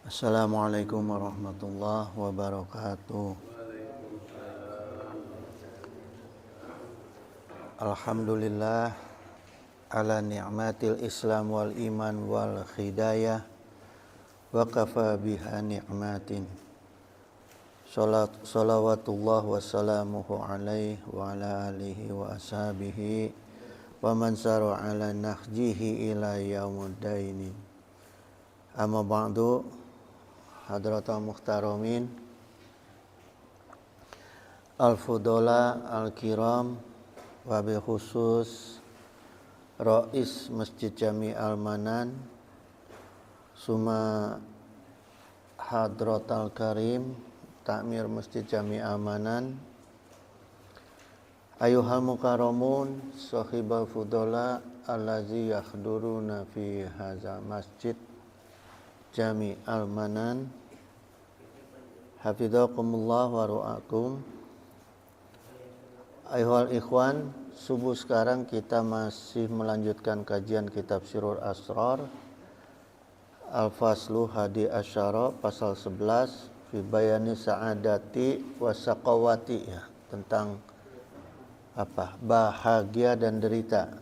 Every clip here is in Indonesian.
Assalamualaikum warahmatullahi wabarakatuh. Alhamdulillah ala ni'matil Islam wal iman wal hidayah wa kafa biha ni'matin. Salawatullah wassalamuhu alaihi wa ala alihi wa ashabihi wa man sara ala nahjihi ila yaumuddin. Amma ba'du, hadratul muhtaramin, al-fudola al-kiram, wabil khusus Rais Masjid Jami Al-Manan, suma hadratul karim Takmir Masjid Jami Al-Manan, ayuhal mukaramun sahibal fudola allazi yakhduruna fi hadza masjid Jami Al-Manan, hafidhakumullah wa ru'akum. Ayuhal ikhwan, subuh sekarang kita masih melanjutkan kajian kitab Sirrul Asrar, Al-Faslu Hadi Asyara, pasal 11, fi bayani sa'adati wa saqawati, ya, tentang bahagia dan derita.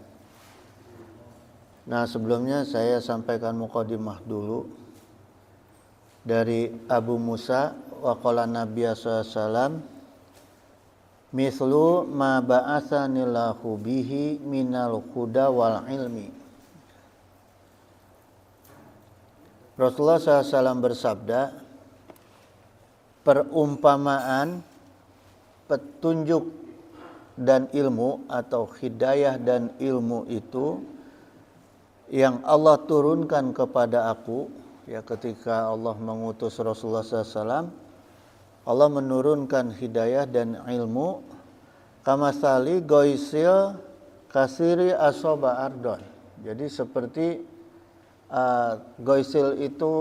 Nah, sebelumnya saya sampaikan muqaddimah dulu dari Abu Musa wa qala Nabi sallallahu alaihi wasallam, mislu ma ba'atsanillahu bihi minal huda wal ilmi. Rasulullah SAW bersabda, perumpamaan petunjuk dan ilmu atau hidayah dan ilmu itu yang Allah turunkan kepada aku, ya, ketika Allah mengutus Rasulullah SAW, Allah menurunkan hidayah dan ilmu, kamasali goisil kasiri asoba ardon. Jadi seperti goisil itu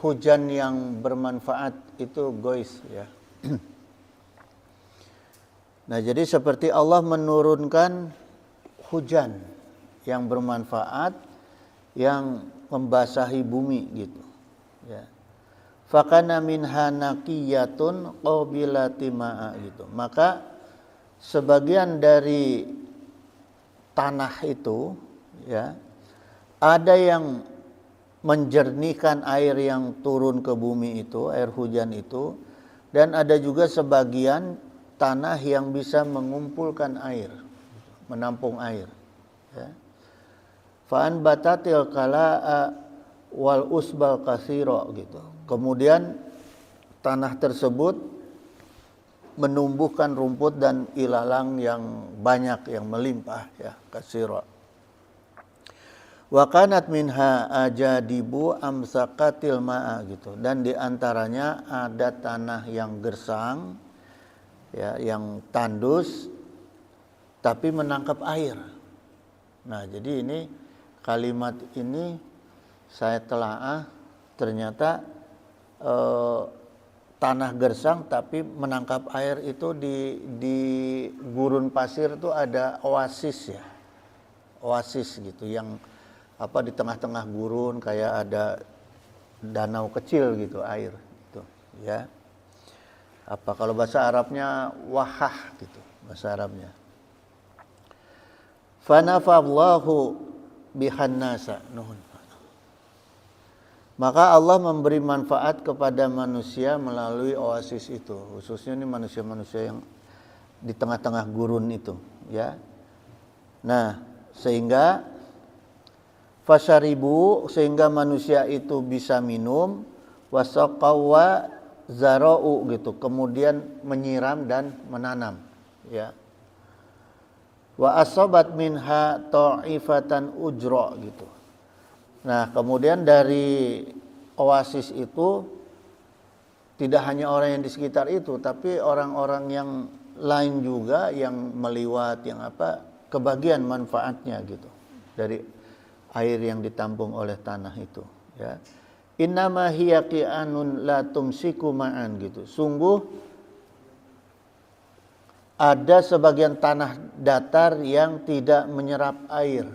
hujan yang bermanfaat, itu gois, ya. Nah, jadi seperti Allah menurunkan hujan yang bermanfaat, yang membasahi bumi gitu, ya. Fakana minha naqiyatun qabilati ma'a gitu. Maka sebagian dari tanah itu, ya, ada yang menjernihkan air yang turun ke bumi itu, air hujan itu, dan ada juga sebagian tanah yang bisa mengumpulkan air, menampung air, ya. Fa'an batatil kala'a wal usbal kasiro gitu. Kemudian tanah tersebut menumbuhkan rumput dan ilalang yang banyak, yang melimpah, ya, kasiro. Wa kanat minha ajadibu amsakatil ma'a gitu. Dan diantaranya ada tanah yang gersang, ya, yang tandus tapi menangkap air. Nah, jadi ini kalimat ini saya telaah, ternyata tanah gersang tapi menangkap air itu di gurun pasir itu ada oasis, ya, oasis gitu, yang di tengah-tengah gurun kayak ada danau kecil gitu, air gitu, ya. Kalau bahasa Arabnya wahah gitu, bahasa Arabnya. Fanafallahu bihannasa nuhun. Maka Allah memberi manfaat kepada manusia melalui oasis itu, khususnya ini manusia-manusia yang di tengah-tengah gurun itu, ya. Nah, sehingga fasyaribu, sehingga manusia itu bisa minum, wasaqawa zara'u gitu, kemudian menyiram dan menanam, ya. Wa asabat minha ta'ifatan ujra gitu. Nah, kemudian dari oasis itu tidak hanya orang yang di sekitar itu, tapi orang-orang yang lain juga yang meliwat, yang kebagian manfaatnya gitu dari air yang ditampung oleh tanah itu, ya. Innama hiya qi'anun la tumsiku ma'an gitu. Sungguh ada sebagian tanah datar yang tidak menyerap air.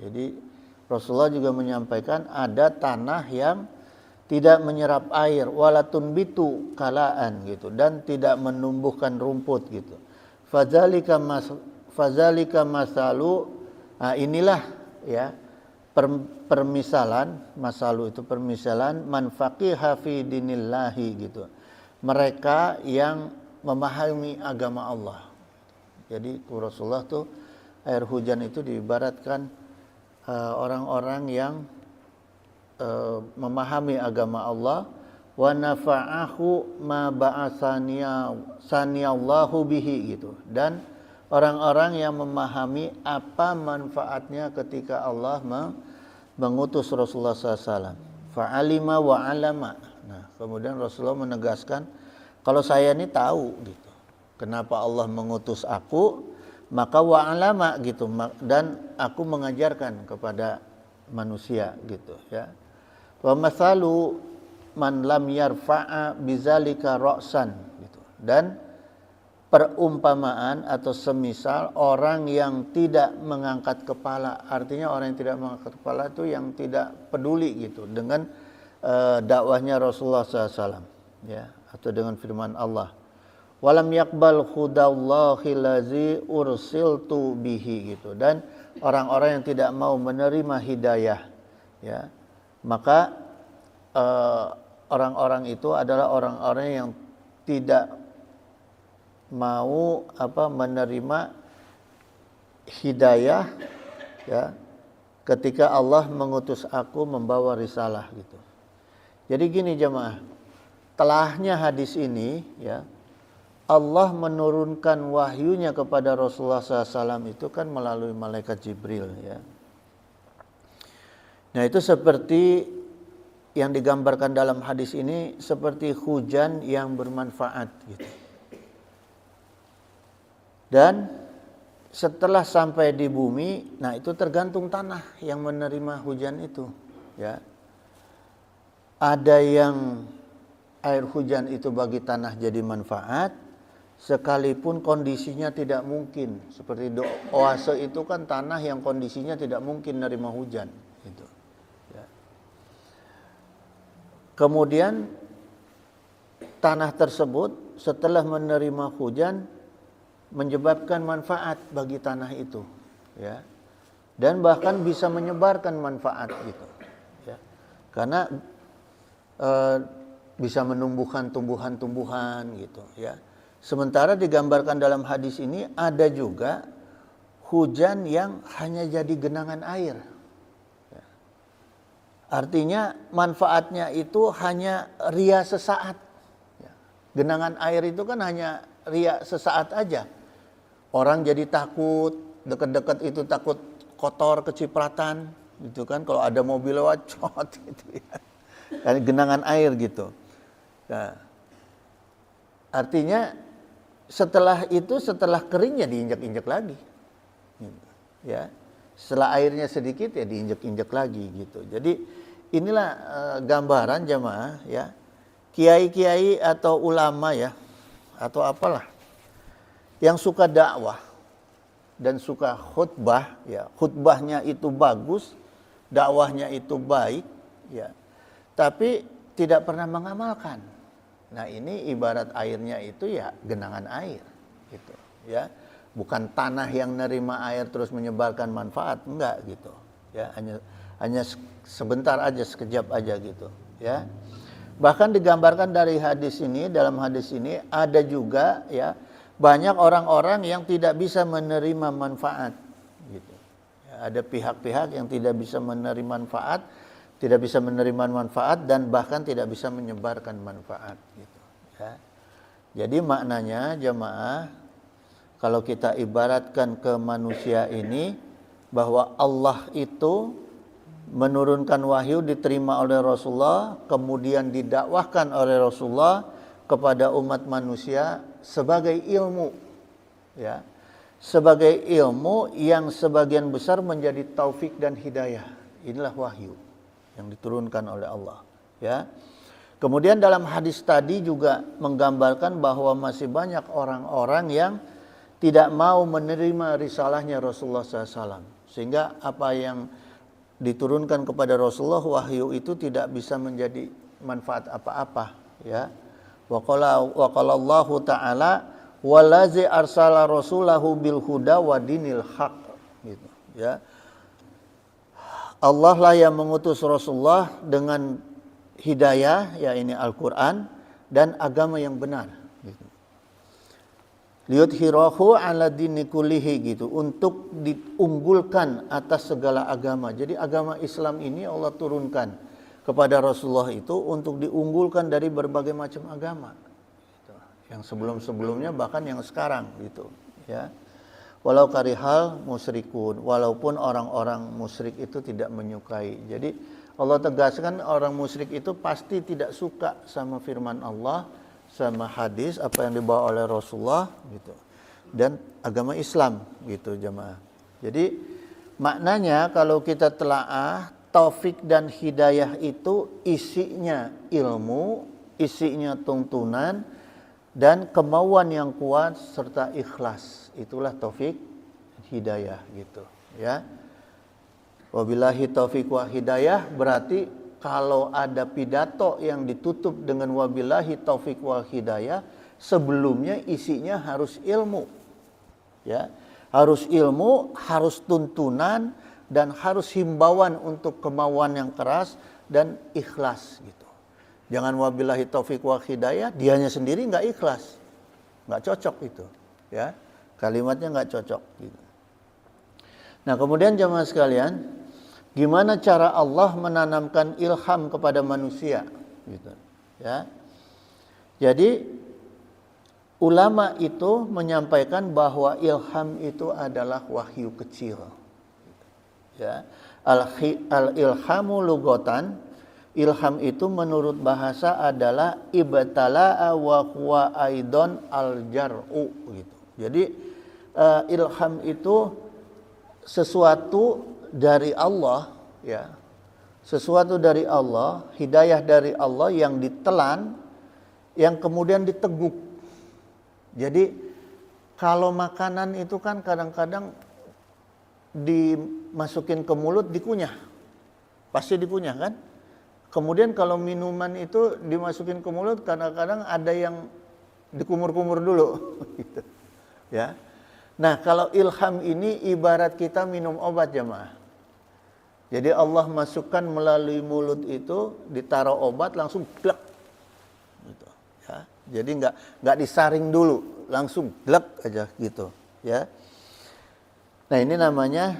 Jadi Rasulullah juga menyampaikan ada tanah yang tidak menyerap air, wala tunbitu kalaan gitu, dan tidak menumbuhkan rumput gitu. Fadzalika masalu, nah inilah ya permisalan, masalu itu permisalan man faqiha fi dinillahi gitu. Mereka yang memahami agama Allah. Jadi Rasulullah tuh air hujan itu diibaratkan orang-orang yang memahami agama Allah, wa nafa'ahu ma ba'atsaniyallahu bihi gitu, dan orang-orang yang memahami apa manfaatnya ketika Allah mengutus Rasulullah SAW. Fa'alima wa alama. Nah, kemudian Rasulullah menegaskan, kalau saya ini tahu gitu, kenapa Allah mengutus aku, maka wa alama gitu, dan aku mengajarkan kepada manusia gitu ya. Wa masalu man lam yarfa'a bizalika ra'san gitu. Dan perumpamaan atau semisal orang yang tidak mengangkat kepala, artinya orang yang tidak mengangkat kepala itu yang tidak peduli gitu dengan dakwahnya Rasulullah SAW ya, atau dengan firman Allah, walam yakbal hudallahi lazi ursiltu bihi gitu, dan orang-orang yang tidak mau menerima hidayah ya, maka orang-orang itu adalah orang-orang yang tidak mau menerima hidayah ya, ketika Allah mengutus aku membawa risalah gitu. Jadi gini jemaah, telahnya hadis ini ya, Allah menurunkan wahyunya kepada Rasulullah SAW itu kan melalui malaikat Jibril ya. Nah itu seperti yang digambarkan dalam hadis ini, seperti hujan yang bermanfaat gitu. Dan setelah sampai di bumi, nah itu tergantung tanah yang menerima hujan itu ya. Ada yang air hujan itu bagi tanah jadi manfaat, sekalipun kondisinya tidak mungkin. Seperti oase itu kan tanah yang kondisinya tidak mungkin menerima hujan gitu ya. Kemudian tanah tersebut setelah menerima hujan menyebabkan manfaat bagi tanah itu ya, dan bahkan bisa menyebarkan manfaat gitu ya, karena bisa menumbuhkan tumbuhan-tumbuhan gitu ya. Sementara digambarkan dalam hadis ini ada juga hujan yang hanya jadi genangan air ya. Artinya manfaatnya itu hanya ria sesaat ya. Genangan air itu kan hanya ria sesaat aja. Orang jadi takut, dekat-dekat itu takut kotor, kecipratan gitu kan, kalau ada mobil lewat cot gitu ya. Dan genangan air gitu. Nah, artinya setelah itu, setelah keringnya diinjak-injak lagi gitu, ya. Setelah airnya sedikit ya diinjak-injak lagi gitu. Jadi inilah gambaran jemaah ya, kiai-kiai atau ulama ya, atau apalah yang suka dakwah dan suka khutbah ya, khutbahnya itu bagus, dakwahnya itu baik ya, tapi tidak pernah mengamalkan. Nah ini ibarat airnya itu ya genangan air gitu ya, bukan tanah yang nerima air terus menyebarkan manfaat, enggak gitu ya, hanya sebentar aja, sekejap aja gitu ya. Bahkan digambarkan dari hadis ini, dalam hadis ini ada juga ya, banyak orang-orang yang tidak bisa menerima manfaat gitu ya, ada pihak-pihak yang tidak bisa menerima manfaat, tidak bisa menerima manfaat, dan bahkan tidak bisa menyebarkan manfaat gitu ya. Jadi maknanya jemaah, kalau kita ibaratkan ke manusia ini, bahwa Allah itu menurunkan wahyu diterima oleh Rasulullah, kemudian didakwahkan oleh Rasulullah kepada umat manusia sebagai ilmu ya, sebagai ilmu yang sebagian besar menjadi taufik dan hidayah. Inilah wahyu yang diturunkan oleh Allah ya. Kemudian dalam hadis tadi juga menggambarkan bahwa masih banyak orang-orang yang tidak mau menerima risalahnya Rasulullah SAW, sehingga apa yang diturunkan kepada Rasulullah, wahyu itu tidak bisa menjadi manfaat apa-apa, ya. Wa qala Allahu ta'ala wallazi arsala rasulahu bil huda wa dinil haq, gitu, ya. Allah lah yang mengutus Rasulullah dengan hidayah, ya ini Al-Qur'an, dan agama yang benar, gitu. Liyudhhirahu 'ala dini kullihi, gitu, untuk diunggulkan atas segala agama. Jadi agama Islam ini Allah turunkan kepada Rasulullah itu untuk diunggulkan dari berbagai macam agama, gitu. Yang sebelum-sebelumnya bahkan yang sekarang, gitu, ya. Walau karihal musyrikun, walaupun orang-orang musyrik itu tidak menyukai. Jadi Allah tegaskan orang musyrik itu pasti tidak suka sama firman Allah, sama hadis apa yang dibawa oleh Rasulullah, gitu, dan agama Islam, gitu, jemaah. Jadi maknanya kalau kita telaah, taufik dan hidayah itu isinya ilmu, isinya tuntunan dan kemauan yang kuat serta ikhlas. Itulah taufik hidayah, gitu, ya. Wabillahi taufiq wa hidayah berarti kalau ada pidato yang ditutup dengan wabillahi taufiq wa hidayah, sebelumnya isinya harus ilmu, ya. Harus ilmu, harus tuntunan, dan harus himbauan untuk kemauan yang keras dan ikhlas, gitu. Jangan wabillahi taufiq wa hidayah, dianya sendiri nggak ikhlas, nggak cocok itu, ya. Kalimatnya nggak cocok, gitu. Nah, kemudian jemaah sekalian, gimana cara Allah menanamkan ilham kepada manusia, gitu, ya. Jadi ulama itu menyampaikan bahwa ilham itu adalah wahyu kecil, ya. Al-ilhamu lugotan, ilham itu menurut bahasa adalah ibtala'a wa huwa aidon al-jar'u, gitu. Jadi ilham itu sesuatu dari Allah, ya. Sesuatu dari Allah, hidayah dari Allah yang ditelan, yang kemudian diteguk. Jadi kalau makanan itu kan kadang-kadang dimasukin ke mulut dikunyah. Pasti dikunyah kan? Kemudian kalau minuman itu dimasukin ke mulut kadang-kadang ada yang dikumur-kumur dulu gitu, ya. Nah, kalau ilham ini ibarat kita minum obat, jemaah. Jadi Allah masukkan melalui mulut itu, ditaruh obat langsung glek, gitu, ya. Jadi nggak disaring dulu, langsung glek aja, gitu, ya. Nah, ini namanya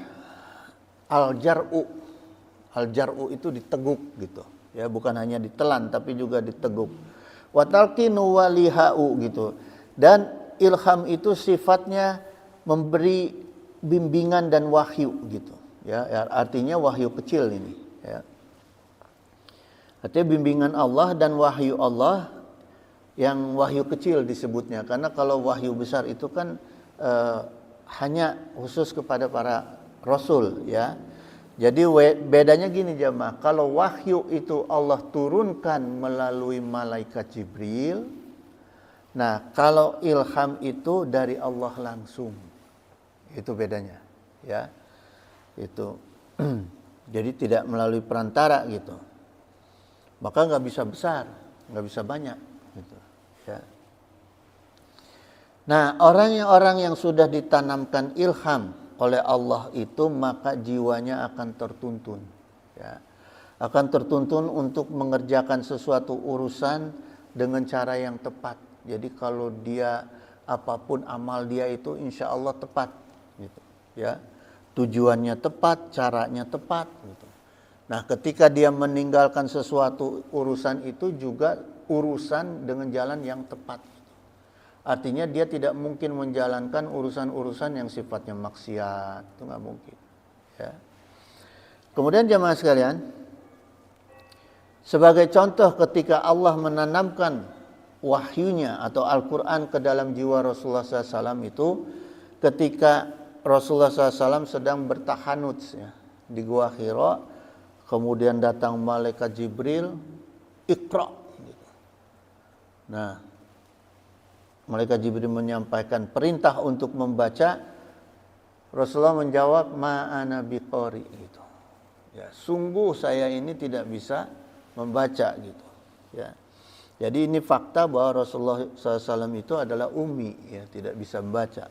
al-jar'u. Al-jar'u itu diteguk, gitu, ya, bukan hanya ditelan tapi juga diteguk. Wa talqinu walihau, gitu. Dan ilham itu sifatnya memberi bimbingan dan wahyu, gitu, ya. Artinya wahyu kecil ini, ya. Artinya bimbingan Allah dan wahyu Allah, yang wahyu kecil disebutnya, karena kalau wahyu besar itu kan hanya khusus kepada para rasul, ya. Jadi bedanya gini, jemaah, kalau wahyu itu Allah turunkan melalui malaikat Jibril. Nah, kalau ilham itu dari Allah langsung. Itu bedanya, ya. Itu jadi tidak melalui perantara, gitu. Maka nggak bisa besar, nggak bisa banyak, gitu, ya. Nah, orang yang sudah ditanamkan ilham oleh Allah itu, maka jiwanya akan tertuntun, ya. Akan tertuntun untuk mengerjakan sesuatu urusan dengan cara yang tepat. Jadi kalau dia apapun amal dia itu insya Allah tepat, gitu, ya. Tujuannya tepat, caranya tepat, gitu. Nah, ketika dia meninggalkan sesuatu urusan itu juga urusan dengan jalan yang tepat. Artinya dia tidak mungkin menjalankan urusan-urusan yang sifatnya maksiat, itu nggak mungkin, ya. Kemudian jemaah sekalian, sebagai contoh ketika Allah menanamkan wahyunya atau Al-Quran ke dalam jiwa Rasulullah SAW itu, ketika Rasulullah SAW sedang bertahanut, ya, di Gua Hira, kemudian datang malaikat Jibril, Iqra, gitu. Nah, malaikat Jibril menyampaikan perintah untuk membaca. Rasulullah menjawab, ma'ana biqari, gitu, ya, sungguh saya ini tidak bisa membaca, gitu, ya. Jadi ini fakta bahwa Rasulullah SAW itu adalah ummi, ya, tidak bisa membaca.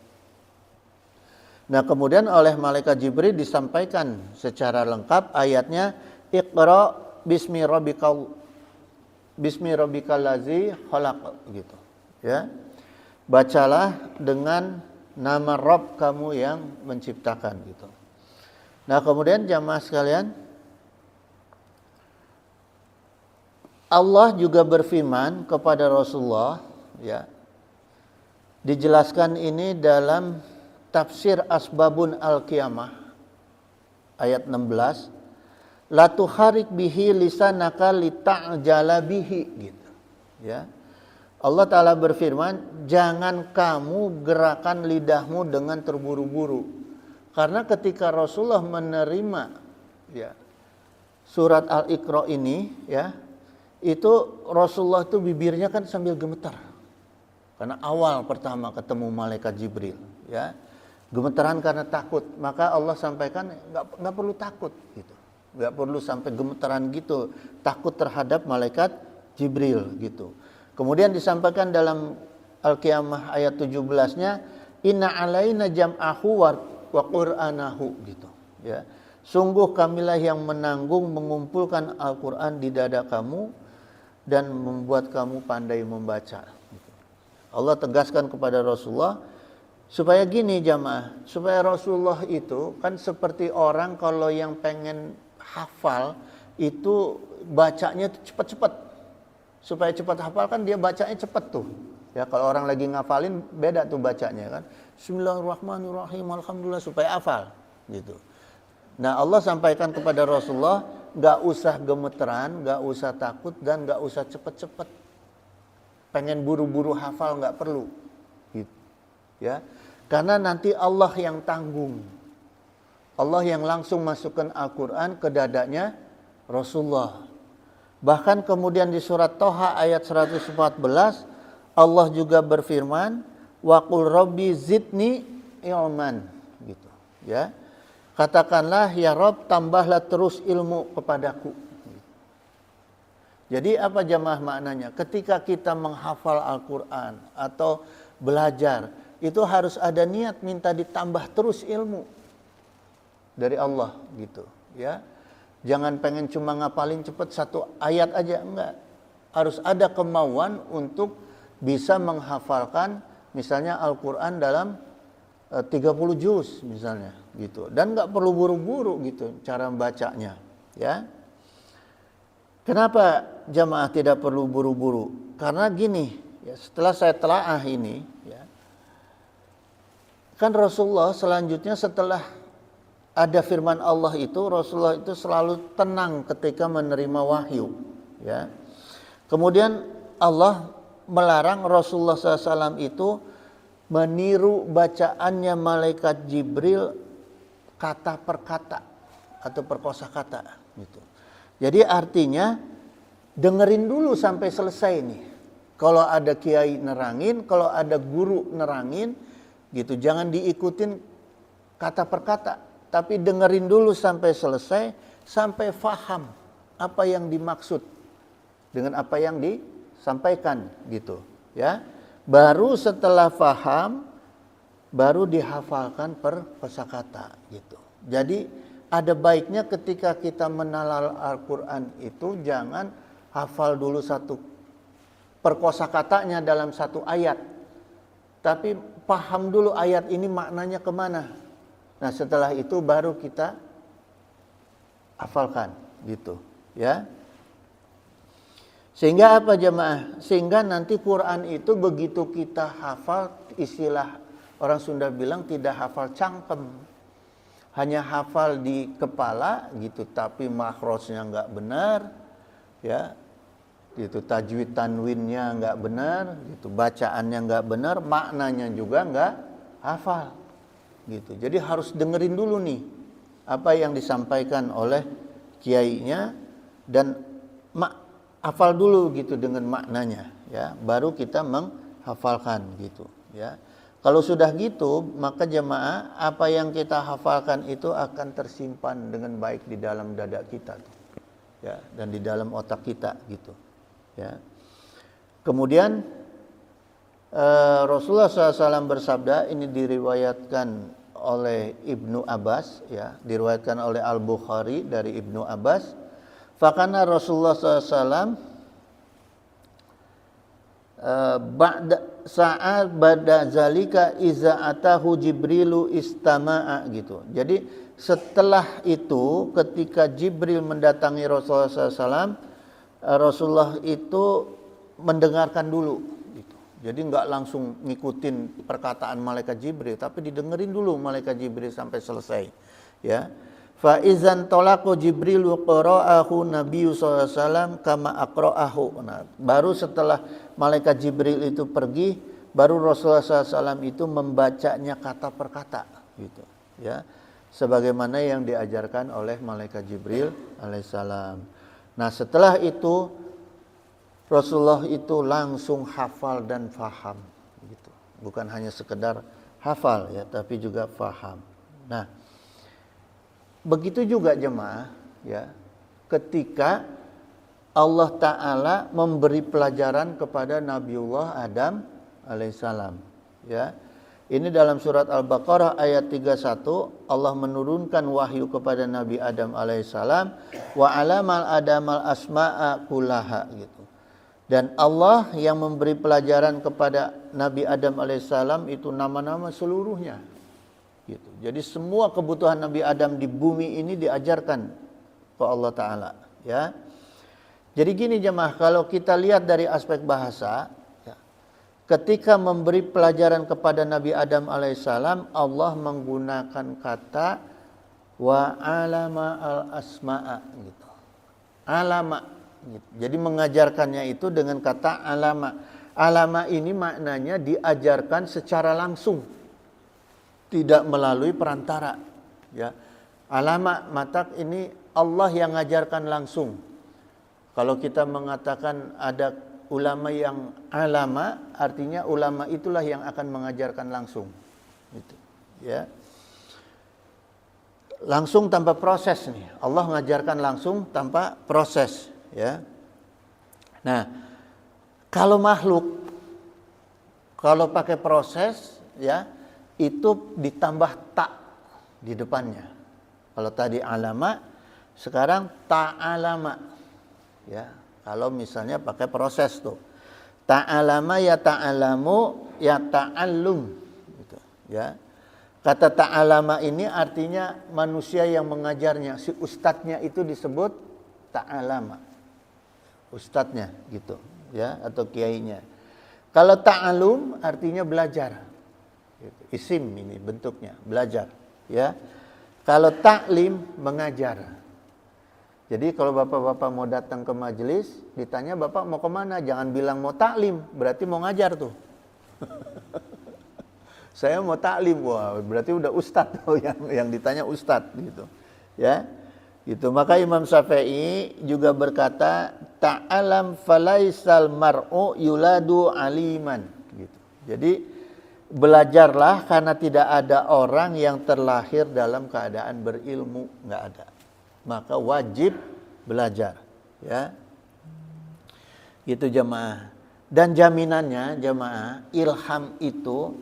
Nah, kemudian oleh malaikat Jibril disampaikan secara lengkap ayatnya, Iqra bismi rabbikal ladzi khalaq, gitu. Ya. Bacalah dengan nama Rabb kamu yang menciptakan, gitu. Nah, kemudian jamaah sekalian, Allah juga berfirman kepada Rasulullah, ya. Dijelaskan ini dalam tafsir Asbabun Al-Qiyamah ayat 16, la tuharik bihi lisanaka lita'jala bihi, gitu. Ya. Allah Ta'ala berfirman, jangan kamu gerakan lidahmu dengan terburu-buru. Karena ketika Rasulullah menerima, ya, surat Al-Iqra ini, ya, itu Rasulullah itu bibirnya kan sambil gemetar. Karena awal pertama ketemu malaikat Jibril, ya. Gemetaran karena takut. Maka Allah sampaikan nggak perlu takut, gitu. Nggak perlu sampai gemetaran gitu, takut terhadap malaikat Jibril, gitu. Kemudian disampaikan dalam Al-Qiyamah ayat 17-nya, inna alaina jam'ahu wa qur'anahu, gitu, ya. Sungguh kamilah yang menanggung mengumpulkan Al-Qur'an di dada kamu dan membuat kamu pandai membaca, gitu. Allah tegaskan kepada Rasulullah supaya gini jamaah, supaya Rasulullah itu kan seperti orang kalau yang pengen hafal itu bacanya cepat-cepat. Supaya cepat hafal kan dia bacanya cepat tuh. Ya, kalau orang lagi ngafalin beda tuh bacanya kan. Bismillahirrahmanirrahim, alhamdulillah, supaya hafal, gitu. Nah, Allah sampaikan kepada Rasulullah, gak usah gemeteran, gak usah takut, dan gak usah cepat-cepat. Pengen buru-buru hafal gak perlu, gitu. Ya, karena nanti Allah yang tanggung. Allah yang langsung masukkan Al-Quran ke dadanya Rasulullah. Bahkan kemudian di surat Toha ayat 114 Allah juga berfirman, wa qul rabbi zidni ilman, gitu, ya. Katakanlah, ya Rabb, tambahlah terus ilmu kepadaku. Jadi apa jamaah maknanya? Ketika kita menghafal Al-Quran atau belajar, itu harus ada niat minta ditambah terus ilmu dari Allah, gitu, ya. Jangan pengen cuma ngapalin cepat satu ayat aja, enggak. Harus ada kemauan untuk bisa menghafalkan misalnya Al-Quran dalam 30 juz misalnya, gitu. Dan enggak perlu buru-buru, gitu, cara membacanya, ya. Kenapa jamaah tidak perlu buru-buru? Karena gini, ya, setelah saya telaah ini, ya, kan Rasulullah selanjutnya setelah ada firman Allah itu, Rasulullah itu selalu tenang ketika menerima wahyu, ya. Kemudian Allah melarang Rasulullah SAW itu meniru bacaannya malaikat Jibril kata per kata atau per kosakata, gitu. Jadi artinya dengerin dulu sampai selesai nih. Kalau ada kiai nerangin, kalau ada guru nerangin, gitu, jangan diikutin kata per kata. Tapi dengerin dulu sampai selesai, sampai faham apa yang dimaksud dengan apa yang disampaikan, gitu, ya. Baru setelah faham, baru dihafalkan per kosakata, gitu. Jadi ada baiknya ketika kita menalal Al-Quran itu jangan hafal dulu satu per kosakatanya dalam satu ayat, tapi paham dulu ayat ini maknanya kemana. Nah, setelah itu baru kita hafalkan, gitu, ya. Sehingga apa jemaah? Sehingga nanti Quran itu begitu kita hafal, istilah orang Sunda bilang tidak hafal cangkem. Hanya hafal di kepala, gitu, tapi makhrajnya enggak benar, ya. Gitu, tajwid tanwinnya enggak benar, gitu, bacaannya enggak benar, maknanya juga enggak hafal. Gitu. Jadi harus dengerin dulu nih apa yang disampaikan oleh kiainya dan hafal dulu, gitu, dengan maknanya, ya. Baru kita menghafalkan, gitu, ya. Kalau sudah gitu, maka jemaah apa yang kita hafalkan itu akan tersimpan dengan baik di dalam dada kita, ya, dan di dalam otak kita, gitu. Ya. Kemudian Rasulullah SAW bersabda, ini diriwayatkan oleh Ibnu Abbas, ya, diriwayatkan oleh Al-Bukhari dari Ibnu Abbas. Fakana Rasulullah SAW saat ba'da zalika iza atahu Jibrilu istama'a gitu. Jadi setelah itu ketika Jibril mendatangi Rasulullah SAW, Rasulullah itu mendengarkan dulu. Jadi nggak langsung ngikutin perkataan malaikat Jibril, tapi didengerin dulu malaikat Jibril sampai selesai. Ya, fa izan tolako Jibril qara'ahu Nabi SAW kama aqra'ahu. Nah, baru setelah malaikat Jibril itu pergi, baru Rasulullah SAW itu membacanya kata per kata, gitu. Ya, sebagaimana yang diajarkan oleh malaikat Jibril alaihissalam. Nah, setelah itu Rasulullah itu langsung hafal dan faham, gitu. Bukan hanya sekedar hafal, ya, tapi juga faham. Nah, begitu juga jemaah, ya, ketika Allah Ta'ala memberi pelajaran kepada Nabiullah Adam alaihissalam, ya. Ini dalam surat Al-Baqarah ayat 31, Allah menurunkan wahyu kepada Nabi Adam alaihissalam, wa alamal adamal asma'a kullaha, gitu. Dan Allah yang memberi pelajaran kepada Nabi Adam alaihissalam itu nama-nama seluruhnya, gitu. Jadi semua kebutuhan Nabi Adam di bumi ini diajarkan ke Allah Ta'ala, ya. Jadi gini jemaah, kalau kita lihat dari aspek bahasa, ya, ketika memberi pelajaran kepada Nabi Adam alaihissalam, Allah menggunakan kata wa alama al asma'a, gitu. Alama. Jadi mengajarkannya itu dengan kata alama. Alama ini maknanya diajarkan secara langsung, tidak melalui perantara. Ya, alama matak ini Allah yang mengajarkan langsung. Kalau kita mengatakan ada ulama yang alama, artinya ulama itulah yang akan mengajarkan langsung. Gitu. Ya, langsung tanpa proses nih. Allah mengajarkan langsung tanpa proses. Ya. Nah, kalau makhluk, kalau pakai proses, ya, itu ditambah tak di depannya. Kalau tadi alama, sekarang ta'alama. Ya, kalau misalnya pakai proses tuh. Ta'alama ya ta'alamu ya ta'allum, gitu, ya. Kata ta'alama ini artinya manusia yang mengajarnya, si ustadznya itu disebut ta'alama. Ustadznya gitu, ya, atau kiainya. Kalau ta'alum artinya belajar. Isim ini bentuknya, belajar, ya. Kalau ta'lim mengajar. Jadi kalau bapak-bapak mau datang ke majelis, ditanya bapak mau kemana, jangan bilang mau ta'lim, berarti mau ngajar tuh. Saya mau ta'lim, wah berarti udah ustadz tuh, yang ditanya ustadz, gitu, ya. Gitu. Maka Imam Syafi'i juga berkata, ta'alam falaisal mar'u yuladu aliman, gitu. Jadi belajarlah karena tidak ada orang yang terlahir dalam keadaan berilmu, nggak ada. Maka wajib belajar, ya. Gitu jemaah. Dan jaminannya jemaah, ilham itu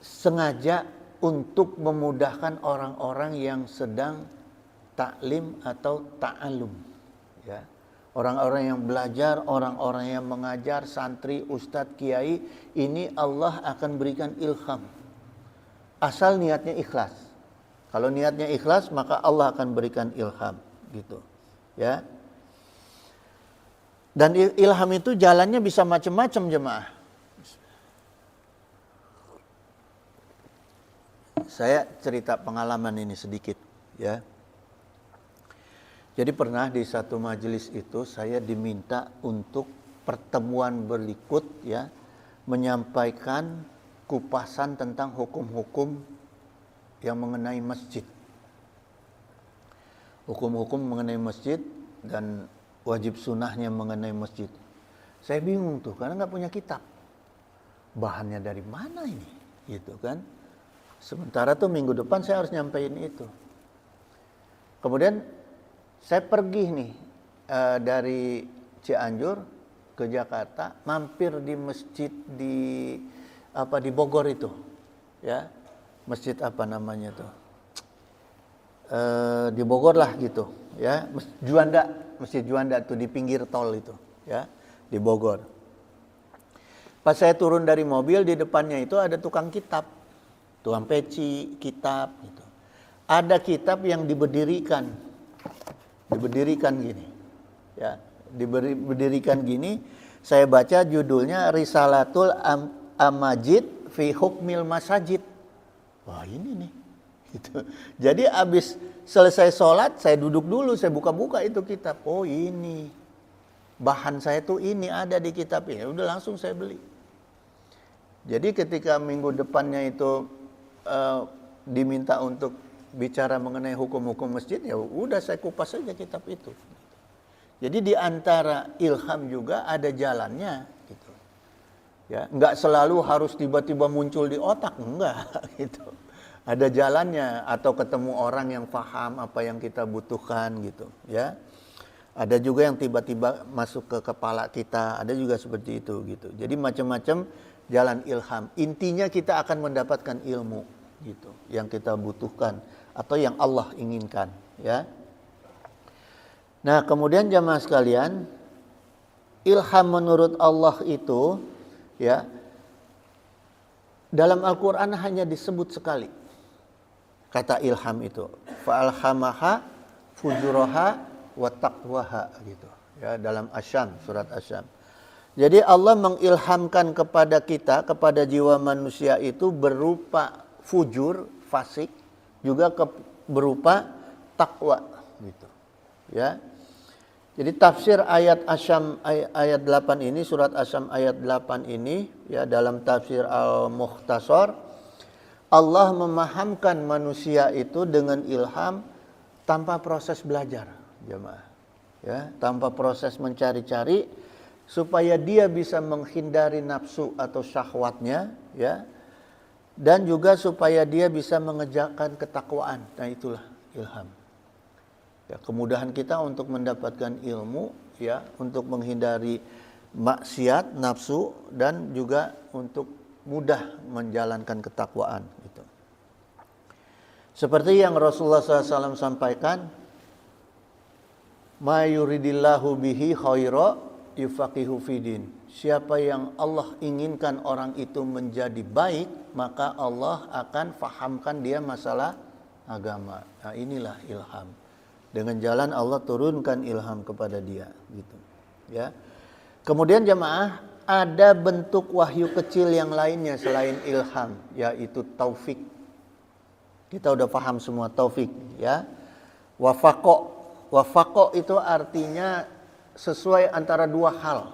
sengaja untuk memudahkan orang-orang yang sedang taklim atau ta'alum, ya. Orang-orang yang belajar, orang-orang yang mengajar, santri, ustadz, kiai, ini Allah akan berikan ilham. Asal niatnya ikhlas. Kalau niatnya ikhlas, maka Allah akan berikan ilham, gitu, ya. Dan ilham itu jalannya bisa macam-macam jemaah. Saya cerita pengalaman ini sedikit, ya. Jadi pernah di satu majelis itu saya diminta untuk pertemuan berikut, ya, menyampaikan kupasan tentang hukum-hukum yang mengenai masjid. Hukum-hukum mengenai masjid dan wajib sunnahnya mengenai masjid. Saya bingung tuh karena nggak punya kitab. Bahannya dari mana ini? Gitu kan. Sementara tuh minggu depan saya harus nyampein itu. Kemudian saya pergi nih dari Cianjur ke ke Jakarta, mampir di masjid di Bogor itu, ya, masjid apa namanya tuh, di Bogor lah gitu, ya, masjid Juanda tuh di pinggir tol itu, ya, di Bogor. Pas saya turun dari mobil, di depannya itu ada tukang kitab, tukang peci, kitab gitu. Ada kitab yang diberdirikan gini, ya, diberdirikan gini. Saya baca judulnya Risalatul Amajid fi Hukmil Masajid. Wah, ini nih, gitu. Jadi abis selesai sholat, saya duduk dulu, saya buka-buka itu kitab. Oh, ini bahan saya tuh ini ada di kitab ini. Udah langsung saya beli. Jadi ketika minggu depannya itu diminta untuk bicara mengenai hukum-hukum masjid, ya udah saya kupas saja kitab itu. Jadi di antara ilham juga ada jalannya, gitu. Ya, enggak selalu harus tiba-tiba muncul di otak, enggak, gitu. Ada jalannya, atau ketemu orang yang paham apa yang kita butuhkan, gitu, ya. Ada juga yang tiba-tiba masuk ke kepala kita, ada juga seperti itu, gitu. Jadi macam-macam jalan ilham. Intinya kita akan mendapatkan ilmu, gitu, yang kita butuhkan atau yang Allah inginkan, ya. Nah, kemudian jamaah sekalian, ilham menurut Allah itu, ya, dalam Al-Quran hanya disebut sekali kata ilham itu, fa'alhamaha fujuraha wa taqwaha, gitu, ya, dalam Asyam, surat Asyam. Jadi Allah mengilhamkan kepada kita, kepada jiwa manusia itu berupa fujur, fasik, juga berupa takwa, gitu, ya. Jadi tafsir ayat Asyam ayat 8 ini, surat Asyam ayat 8 ini, ya, dalam tafsir Al-Mukhtasar, Allah memahamkan manusia itu dengan ilham tanpa proses belajar, jemaah, ya, tanpa proses mencari-cari, supaya dia bisa menghindari nafsu atau syahwatnya, ya, dan juga supaya dia bisa mengejarkan ketakwaan. Nah, itulah ilham. Ya, kemudahan kita untuk mendapatkan ilmu, ya, untuk menghindari maksiat, nafsu, dan juga untuk mudah menjalankan ketakwaan, gitu. Seperti yang Rasulullah SAW sampaikan, ma yuridillahu bihi khaira yufaqihu fidin. Siapa yang Allah inginkan orang itu menjadi baik, maka Allah akan fahamkan dia masalah agama. Nah, inilah ilham. Dengan jalan Allah turunkan ilham kepada dia, gitu, ya. Kemudian jemaah, ada bentuk wahyu kecil yang lainnya selain ilham, yaitu taufik. Kita udah paham semua taufik, ya. Wafaqo itu artinya sesuai antara dua hal.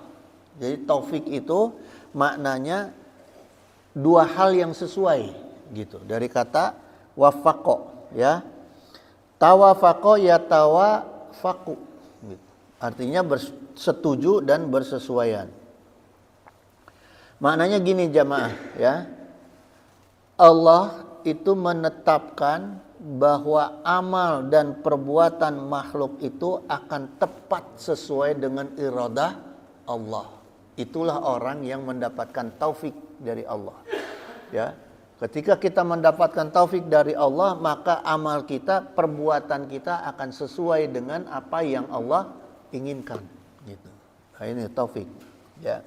Jadi taufik itu maknanya dua hal yang sesuai, gitu. Dari kata wafaqo, ya. Tawafaqo ya tawafaku, gitu. Artinya bersetuju dan bersesuaian. Maknanya gini jamaah, ya. Allah itu menetapkan bahwa amal dan perbuatan makhluk itu akan tepat sesuai dengan iradah Allah. Itulah orang yang mendapatkan taufik dari Allah, ya. Ketika kita mendapatkan taufik dari Allah, maka amal kita, perbuatan kita akan sesuai dengan apa yang Allah inginkan, gitu. Nah, ini taufik, ya.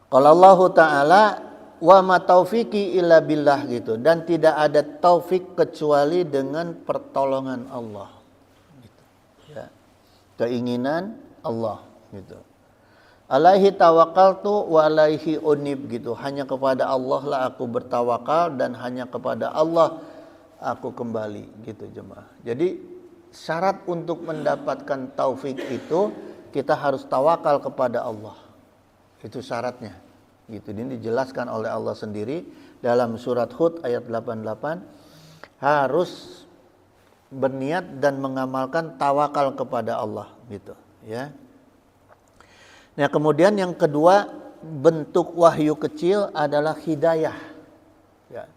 Kalau Allah Ta'ala, wa ma taufiqi illa billah, gitu. Dan tidak ada taufik kecuali dengan pertolongan Allah, gitu, ya. Keinginan Allah, gitu. Alaihi tawakkaltu wa alaihi unib, gitu. Hanya kepada Allah lah aku bertawakal dan hanya kepada Allah aku kembali, gitu jemaah. Jadi syarat untuk mendapatkan taufik itu kita harus tawakal kepada Allah. Itu syaratnya, gitu. Ini dijelaskan oleh Allah sendiri dalam surat Hud ayat 88, harus berniat dan mengamalkan tawakal kepada Allah, gitu, ya. Nah, kemudian yang kedua, bentuk wahyu kecil adalah hidayah, ya.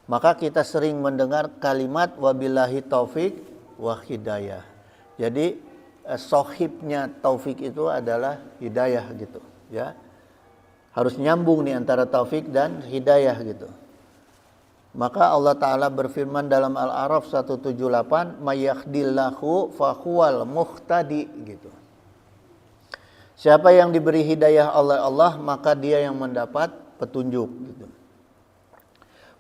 Maka kita sering mendengar kalimat wabillahi taufik wa hidayah. Jadi sohibnya taufik itu adalah hidayah gitu, ya. Harus nyambung nih antara taufik dan hidayah gitu. Maka Allah Ta'ala berfirman dalam Al-A'raf 178, "Mayahdillahu fahuwal muhtadi" gitu. Siapa yang diberi hidayah oleh Allah, maka dia yang mendapat petunjuk gitu.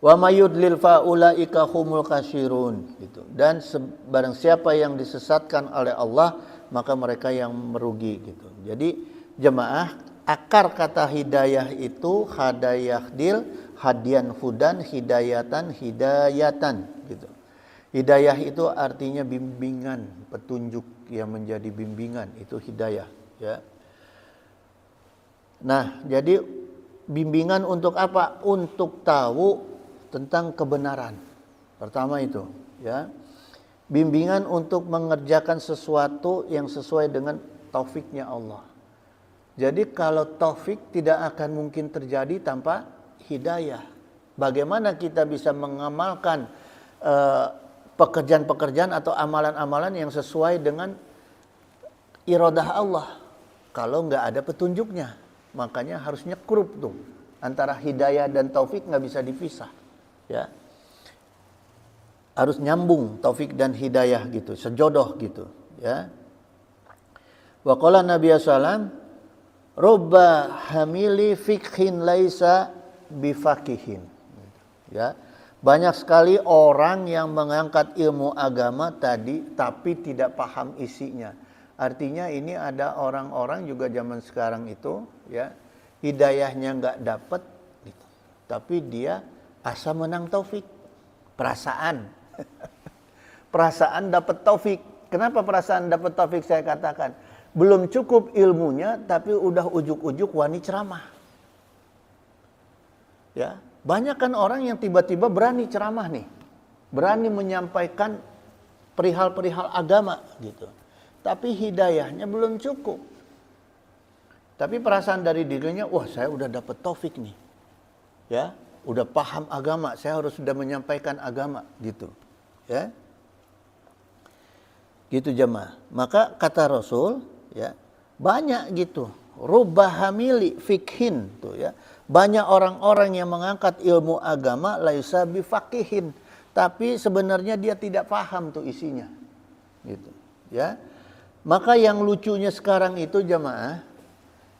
Wa mayudlil faulaika humul khasirun gitu. Dan barang siapa yang disesatkan oleh Allah, maka mereka yang merugi gitu. Jadi jemaah, akar kata hidayah itu hadayahdil, hadian hudan, hidayatan, hidayatan gitu. Hidayah itu artinya bimbingan, petunjuk yang menjadi bimbingan, itu hidayah, ya. Nah, jadi bimbingan untuk apa? Untuk tahu tentang kebenaran. Pertama itu, ya. Bimbingan untuk mengerjakan sesuatu yang sesuai dengan taufiknya Allah. Jadi kalau taufik tidak akan mungkin terjadi tanpa hidayah. Bagaimana kita bisa mengamalkan pekerjaan-pekerjaan atau amalan-amalan yang sesuai dengan iradah Allah kalau nggak ada petunjuknya? Makanya harus nyekrup tuh antara hidayah dan taufik, nggak bisa dipisah, ya. Harus nyambung taufik dan hidayah gitu, sejodoh gitu, ya. Wa qala Nabi sallam, "Rubba hamili fikhin laisa bifakihin." Ya. Banyak sekali orang yang mengangkat ilmu agama tadi tapi tidak paham isinya. Artinya ini ada orang-orang juga zaman sekarang itu, ya, hidayahnya nggak dapat gitu. Tapi dia asa menang taufik. Perasaan. Perasaan dapat taufik. Kenapa perasaan dapat taufik saya katakan? Belum cukup ilmunya tapi udah ujuk-ujuk wani ceramah. Ya, banyak kan orang yang tiba-tiba berani ceramah nih. Berani menyampaikan perihal-perihal agama gitu. Tapi hidayahnya belum cukup. Tapi perasaan dari dirinya, wah saya udah dapat taufik nih. Ya, udah paham agama, saya harus sudah menyampaikan agama gitu. Ya. Gitu jemaah. Maka kata Rasul, ya, banyak gitu. Rubbahamili fikhin tuh, ya. Banyak orang-orang yang mengangkat ilmu agama laisa bifaqihin, tapi sebenarnya dia tidak paham tuh isinya. Gitu, ya. Maka yang lucunya sekarang itu jemaah,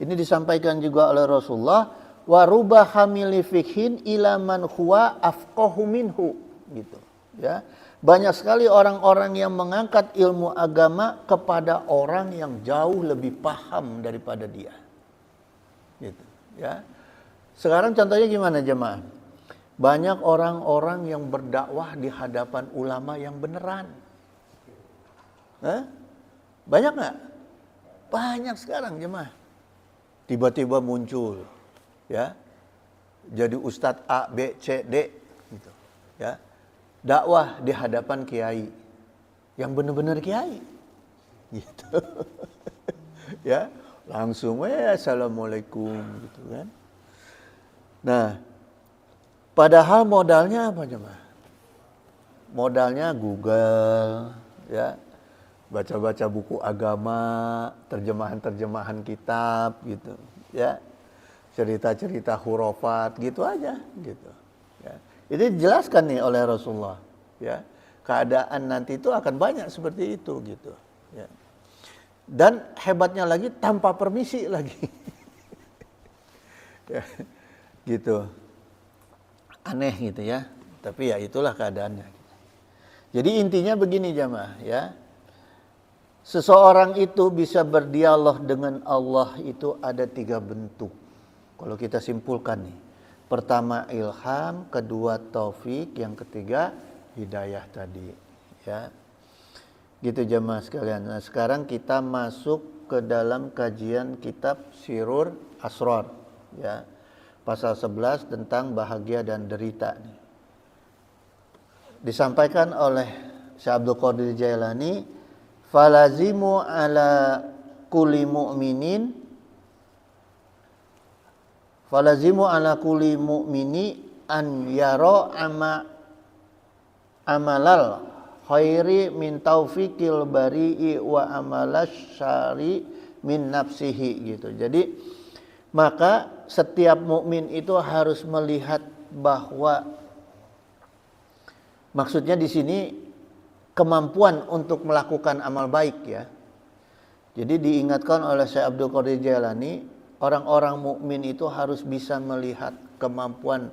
ini disampaikan juga oleh Rasulullah, wa rubbahamili fikhin ila man huwa afqahu minhu gitu, ya. Banyak sekali orang-orang yang mengangkat ilmu agama kepada orang yang jauh lebih paham daripada dia. Gitu, ya. Sekarang contohnya gimana jemaah? Banyak orang-orang yang berdakwah di hadapan ulama yang beneran. Banyak nggak? Banyak sekarang jemaah. Tiba-tiba muncul, ya. Jadi Ustadz A, B, C, D gitu, ya. Dakwah di hadapan kiai yang benar-benar kiai gitu. Ya, langsung assalamualaikum gitu kan. Nah, padahal modalnya apa jemaah? Modalnya Google, ya. Baca-baca buku agama, terjemahan-terjemahan kitab gitu, ya. Cerita-cerita hurufat gitu aja gitu, ya. Itu dijelaskan nih oleh Rasulullah, ya. Keadaan nanti itu akan banyak seperti itu gitu, ya. Dan hebatnya lagi tanpa permisi lagi. Ya, gitu. Aneh gitu ya. Tapi ya itulah keadaannya. Jadi intinya begini jamaah, ya. Seseorang itu bisa berdialog dengan Allah itu ada 3 bentuk. Kalau kita simpulkan nih. Pertama ilham, kedua taufik, yang ketiga hidayah tadi, ya. Gitu jemaah sekalian. Nah, sekarang kita masuk ke dalam kajian kitab Sirur Asrar, ya. Pasal 11 tentang bahagia dan derita nih. Disampaikan oleh Syekh Abdul Qadir Jailani, falazimu ala kulli mu'minin, falazimu ala kulli mu'mini an yara amalal khairi min taufiqil bari'i wa amalash syari min nafsihi gitu. Jadi maka setiap mukmin itu harus melihat bahwa maksudnya di sini kemampuan untuk melakukan amal baik ya. Jadi diingatkan oleh Syekh Abdul Qadir Jailani, orang-orang mukmin itu harus bisa melihat kemampuan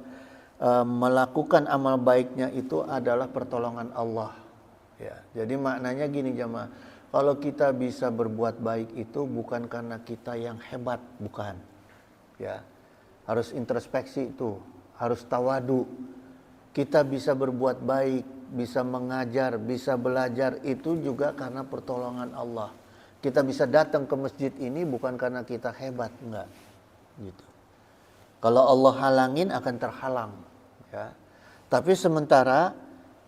melakukan amal baiknya itu adalah pertolongan Allah. Ya, jadi maknanya gini jemaah, kalau kita bisa berbuat baik itu bukan karena kita yang hebat, bukan. Ya, harus introspeksi itu, harus tawadu. Kita bisa berbuat baik, bisa mengajar, bisa belajar itu juga karena pertolongan Allah. Kita bisa datang ke masjid ini bukan karena kita hebat, enggak. Gitu. Kalau Allah halangin akan terhalang, ya. Tapi sementara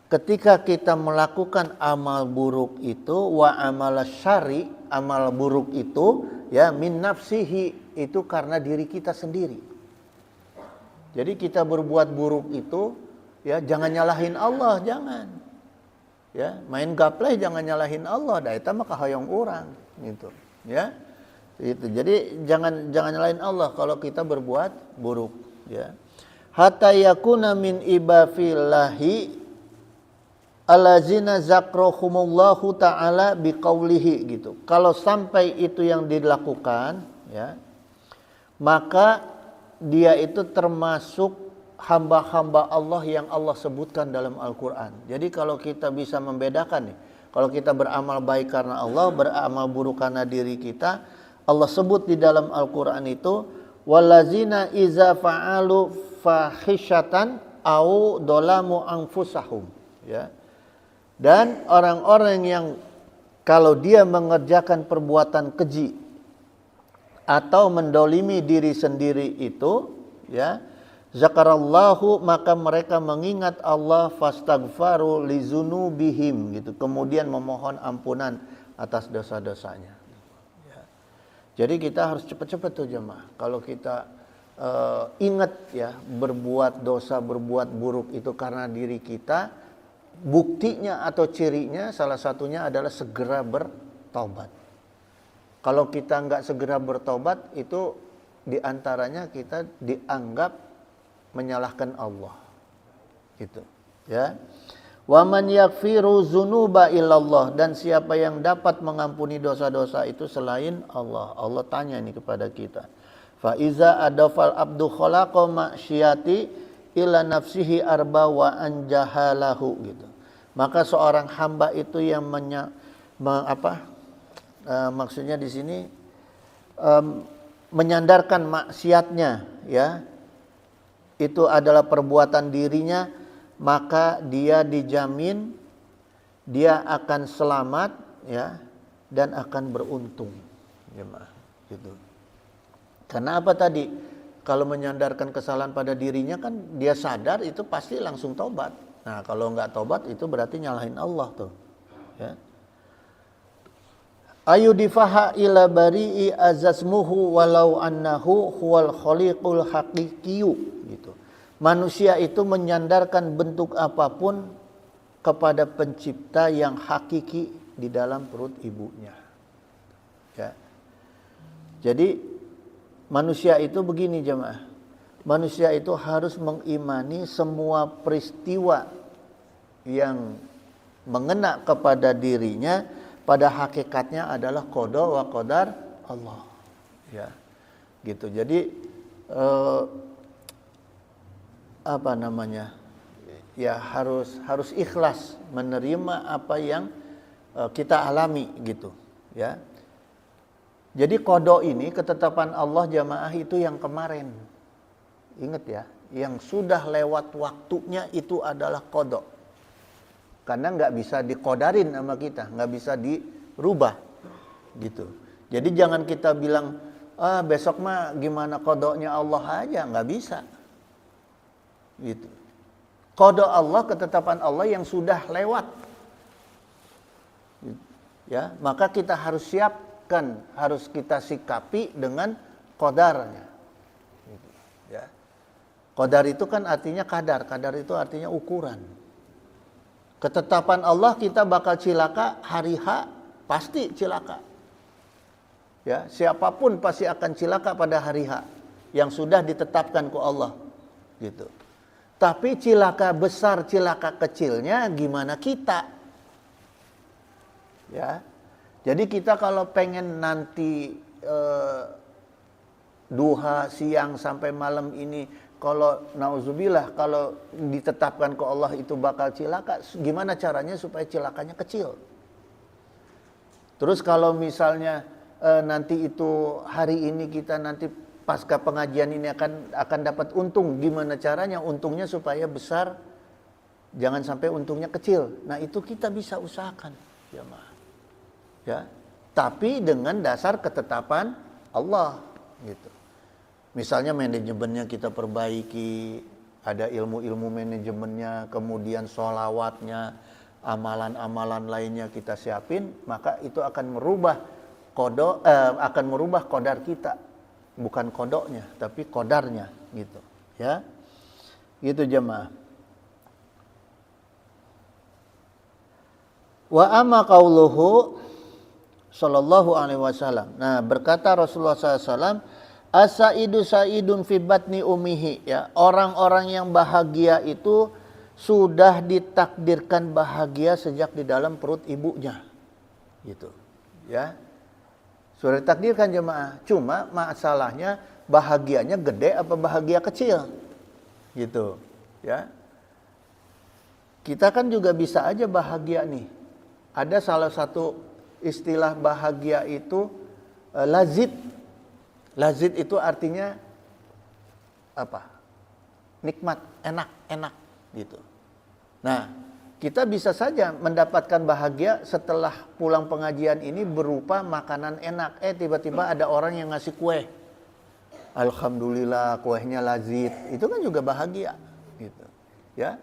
ketika kita melakukan amal buruk itu wa amal syari, amal buruk itu ya min nafsihi, itu karena diri kita sendiri. Jadi kita berbuat buruk itu ya jangan nyalahin Allah, jangan. Ya, main gapleh jangan nyalahin Allah, da eta mah kahoyong urang gitu. Ya. Itu. Jadi jangan nyalahin Allah kalau kita berbuat buruk, ya. Hatta yakuna min ibafillahi allazina zakrahumullahu ta'ala biqaulihi gitu. Kalau sampai itu yang dilakukan, ya, maka dia itu termasuk hamba-hamba Allah yang Allah sebutkan dalam Al-Quran. Jadi kalau kita bisa membedakan nih, kalau kita beramal baik karena Allah, beramal buruk karena diri kita, Allah sebut di dalam Al-Quran itu walazina iza fa'alu fahisyatan au dolamu anfusahum, ya. Dan orang-orang yang kalau dia mengerjakan perbuatan keji atau mendolimi diri sendiri itu, ya, zakarallahu, maka mereka mengingat Allah, fastaghfaru lizunubihim gitu, kemudian memohon ampunan atas dosa-dosanya. Ya. Jadi kita harus cepat-cepat tuh jemaah. Kalau kita ingat ya berbuat dosa, berbuat buruk itu karena diri kita, buktinya atau cirinya salah satunya adalah segera bertobat. Kalau kita nggak segera bertobat itu diantaranya kita dianggap menyalahkan Allah, gitu, ya. Wa man yaghfiru dzunuba illallah, dan siapa yang dapat mengampuni dosa-dosa itu selain Allah. Allah tanya ini kepada kita. Fa iza adafal abdu khalaqa ma'syiyati ila nafsihi arba wa anjahalahu gitu. Maka seorang hamba itu yang maksudnya di sini menyandarkan maksiatnya, ya, itu adalah perbuatan dirinya, maka dia dijamin dia akan selamat, ya, dan akan beruntung, jemaah, gitu. Karena apa tadi? Kalau menyandarkan kesalahan pada dirinya kan dia sadar itu pasti langsung tobat. Nah, kalau nggak tobat itu berarti nyalahin Allah tuh, ya. Ayudifaha ila bari'i azasmuhu walau annahu huwal khaliqul haqiqiyu gitu. Manusia itu menyandarkan bentuk apapun kepada pencipta yang hakiki di dalam perut ibunya. Ya. Jadi manusia itu begini jemaah. Manusia itu harus mengimani semua peristiwa yang mengena kepada dirinya pada hakikatnya adalah qada wa qadar Allah. Ya. Gitu. Jadi ya harus ikhlas menerima apa yang kita alami gitu, ya. Jadi qada ini ketetapan Allah jamaah itu yang kemarin. Ingat ya, yang sudah lewat waktunya itu adalah qada. Karena nggak bisa dikodarin sama kita, nggak bisa dirubah gitu. Jadi jangan kita bilang besok mah gimana qadanya Allah aja, nggak bisa. Gitu. Qada Allah, ketetapan Allah yang sudah lewat. Ya, maka kita harus siapkan, harus kita sikapi dengan qadarnya. Gitu. Ya. Qadar itu kan artinya kadar itu artinya ukuran. Ketetapan Allah kita bakal cilaka hari H, pasti cilaka. Ya, siapapun pasti akan cilaka pada hari H yang sudah ditetapkan ku Allah. Gitu. Tapi cilaka besar, cilaka kecilnya gimana kita? Ya. Jadi kita kalau pengen nanti duha siang sampai malam ini, kalau nauzubillah kalau ditetapkan ke Allah itu bakal cilaka, gimana caranya supaya cilakanya kecil? Terus kalau misalnya nanti itu hari ini kita nanti pasca pengajian ini akan dapat untung, gimana caranya untungnya supaya besar, jangan sampai untungnya kecil. Nah itu kita bisa usahakan, jemaah. Ya, tapi dengan dasar ketetapan Allah, gitu. Misalnya manajemennya kita perbaiki, ada ilmu-ilmu manajemennya, kemudian sholawatnya, amalan-amalan lainnya kita siapin, maka itu akan merubah kodar kita, bukan kodoknya, tapi kodarnya, gitu. Ya, gitu jemaah. Wa amma qauluhu sallallahu alaihi wasallam. Nah, berkata Rasulullah SAW, as-saidu saidun fi batni ummihi, ya, orang-orang yang bahagia itu sudah ditakdirkan bahagia sejak di dalam perut ibunya. Gitu. Ya. Sudah ditakdirkan jemaah. Cuma masalahnya bahagianya gede apa bahagia kecil. Gitu. Ya. Kita kan juga bisa aja bahagia nih. Ada salah satu istilah bahagia itu lazid. Lazid itu artinya apa? Nikmat, enak gitu. Nah, kita bisa saja mendapatkan bahagia setelah pulang pengajian ini berupa makanan enak. Tiba-tiba ada orang yang ngasih kue. Alhamdulillah, kuenya lazid. Itu kan juga bahagia gitu. Ya.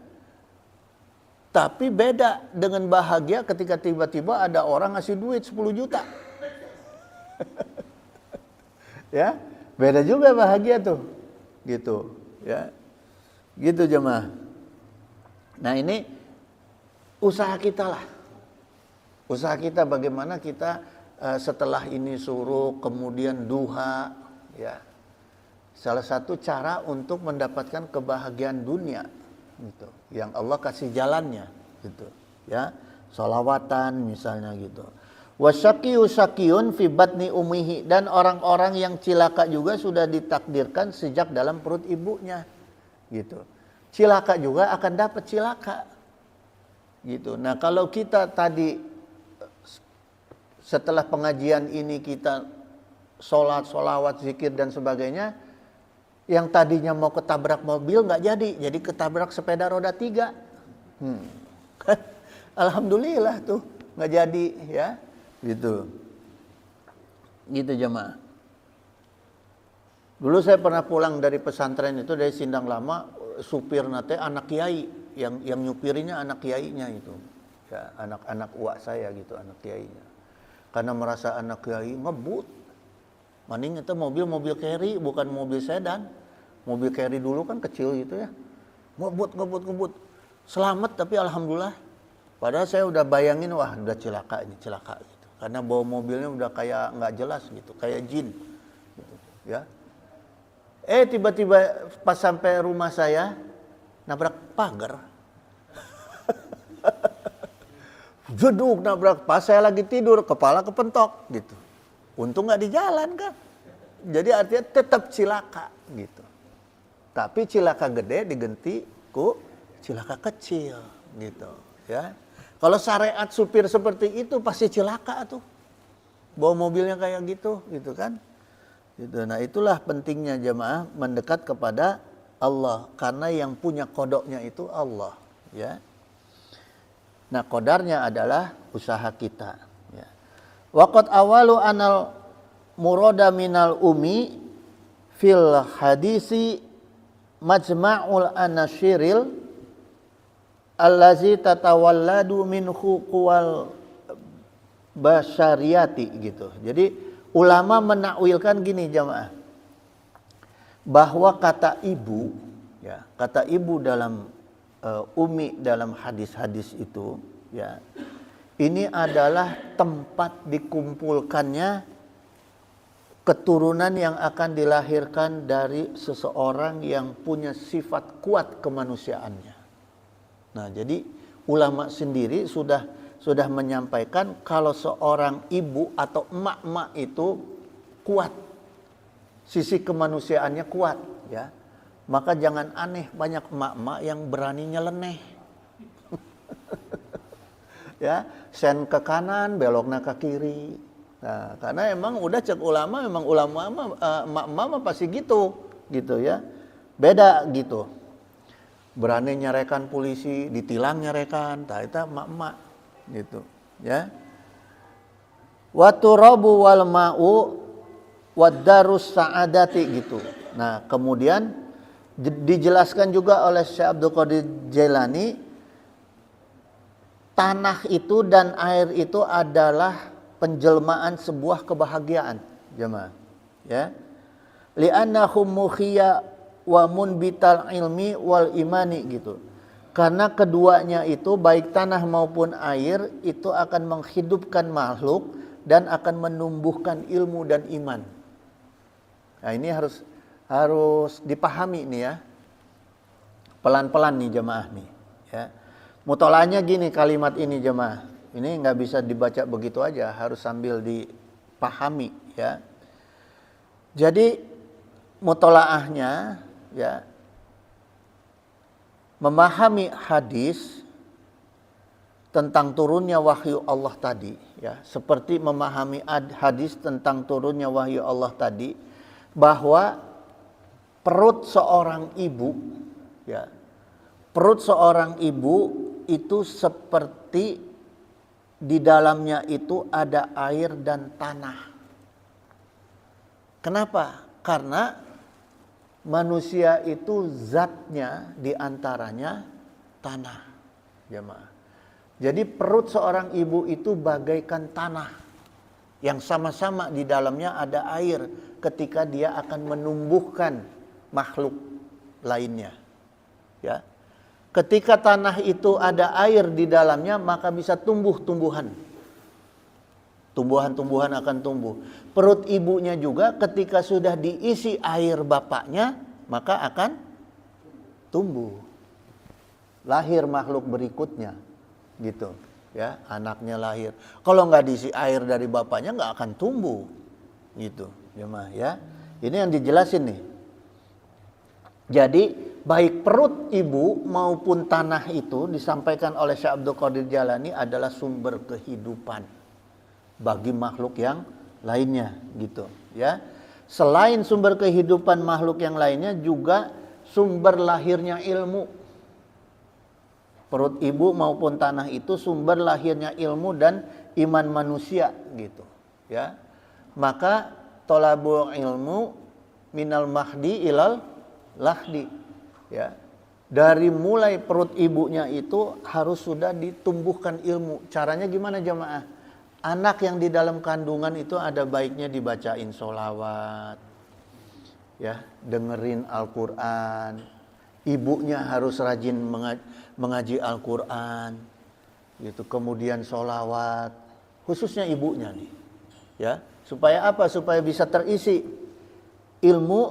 Tapi beda dengan bahagia ketika tiba-tiba ada orang ngasih duit 10 juta. Ya, beda juga bahagia tuh. Gitu, ya. Gitu jemaah. Nah, ini usaha kita lah. Usaha kita bagaimana kita setelah ini suruh kemudian duha, ya. Salah satu cara untuk mendapatkan kebahagiaan dunia, gitu, yang Allah kasih jalannya, gitu, ya, sholawatan misalnya, gitu. Wasyaqiyu syaqiyun fi batni ummihi, dan orang-orang yang cilaka juga sudah ditakdirkan sejak dalam perut ibunya, gitu. Cilaka juga akan dapat cilaka, gitu. Nah, kalau kita tadi setelah pengajian ini kita sholat, sholawat, zikir dan sebagainya, yang tadinya mau ketabrak mobil nggak jadi ketabrak sepeda roda 3. Alhamdulillah tuh nggak jadi, ya, gitu jemaah. Dulu saya pernah pulang dari pesantren itu, dari Sindang Lama, supir nate anak kiai, yang nyupirinya anak kiainya itu, ya, anak uak saya gitu, anak kiainya. Karena merasa anak kiai ngebut. Maning itu mobil carry, bukan mobil sedan. Mobil carry dulu kan kecil gitu ya. Ngebut. Selamat tapi alhamdulillah. Padahal saya udah bayangin, wah udah celaka gitu. Karena bawa mobilnya udah kayak nggak jelas gitu, kayak jin. Gitu, ya. Tiba-tiba pas sampai rumah saya nabrak pagar. Jeduk nabrak, pas saya lagi tidur kepala kepentok gitu. Untung nggak di jalan kan. Jadi artinya tetap cilaka gitu. Tapi cilaka gede diganti ku cilaka kecil gitu, ya. Kalau syariat supir seperti itu pasti cilaka tuh. Bawa mobilnya kayak gitu kan. Gitu. Nah, itulah pentingnya jemaah mendekat kepada Allah, karena yang punya kodoknya itu Allah, ya. Nah, kodarnya adalah usaha kita, ya. Waqat awalu anal murada minal umi fil hadisi majma'ul anasyiril allazi tatawalladu minhu quwal basyariyati, gitu. Jadi ulama menakwilkan gini jamaah, bahwa kata ibu, ya, kata ibu dalam Umi dalam hadis-hadis itu, ya, ini adalah tempat dikumpulkannya keturunan yang akan dilahirkan dari seseorang yang punya sifat kuat kemanusiaannya. Nah, jadi ulama sendiri sudah menyampaikan kalau seorang ibu atau emak-emak itu kuat, sisi kemanusiaannya kuat, ya. Maka jangan aneh banyak emak-emak yang berani nyeleneh. Ya, sen ke kanan, beloknya ke kiri. Nah, karena emang udah cek ulama, emang ulama emak-emak pasti gitu ya. Beda gitu. Berani nyerekan polisi, ditilang nyerekan, tah eta emak-emak gitu, ya. Wa turabu wal ma'u wad darus sa'adati gitu. Nah, kemudian dijelaskan juga oleh Syekh Abdul Qadir Jailani, tanah itu dan air itu adalah penjelmaan sebuah kebahagiaan, jemaah, ya. Li'annahum mukhiya wa munbital ilmi wal imani gitu. Karena keduanya itu baik tanah maupun air itu akan menghidupkan makhluk dan akan menumbuhkan ilmu dan iman. Nah, ini harus dipahami nih ya. Pelan-pelan nih jemaah nih, ya. Mutolanya gini kalimat ini jemaah. Ini nggak bisa dibaca begitu aja, harus sambil dipahami, ya. Jadi mutolaahnya, ya, memahami hadis tentang turunnya wahyu Allah tadi, ya, seperti memahami hadis tentang turunnya wahyu Allah tadi, bahwa perut seorang ibu, ya, perut seorang ibu itu seperti di dalamnya itu ada air dan tanah. Kenapa? Karena manusia itu zatnya diantaranya tanah, jemaah. Jadi perut seorang ibu itu bagaikan tanah yang sama-sama di dalamnya ada air ketika dia akan menumbuhkan makhluk lainnya, ya. Ketika tanah itu ada air di dalamnya, maka bisa tumbuh tumbuhan. Tumbuhan-tumbuhan akan tumbuh. Perut ibunya juga ketika sudah diisi air bapaknya, maka akan tumbuh. Lahir makhluk berikutnya, gitu, ya, anaknya lahir. Kalau nggak diisi air dari bapaknya nggak akan tumbuh, gitu, ya. Ini yang dijelasin nih. Jadi baik perut ibu maupun tanah itu disampaikan oleh Syekh Abdul Qadir Jailani adalah sumber kehidupan bagi makhluk yang lainnya, gitu, ya. Selain sumber kehidupan makhluk yang lainnya juga sumber lahirnya ilmu. Perut ibu maupun tanah itu sumber lahirnya ilmu dan iman manusia, gitu, ya. Maka tolabul ilmu minal mahdi ilal lahdi, ya. Dari mulai perut ibunya itu harus sudah ditumbuhkan ilmu. Caranya gimana jemaah? Anak yang di dalam kandungan itu ada baiknya dibacain sholawat, ya, dengerin Al-Quran. Ibunya harus rajin mengaji Al-Quran, gitu. Kemudian sholawat, khususnya ibunya nih, ya. Supaya apa? Supaya bisa terisi ilmu,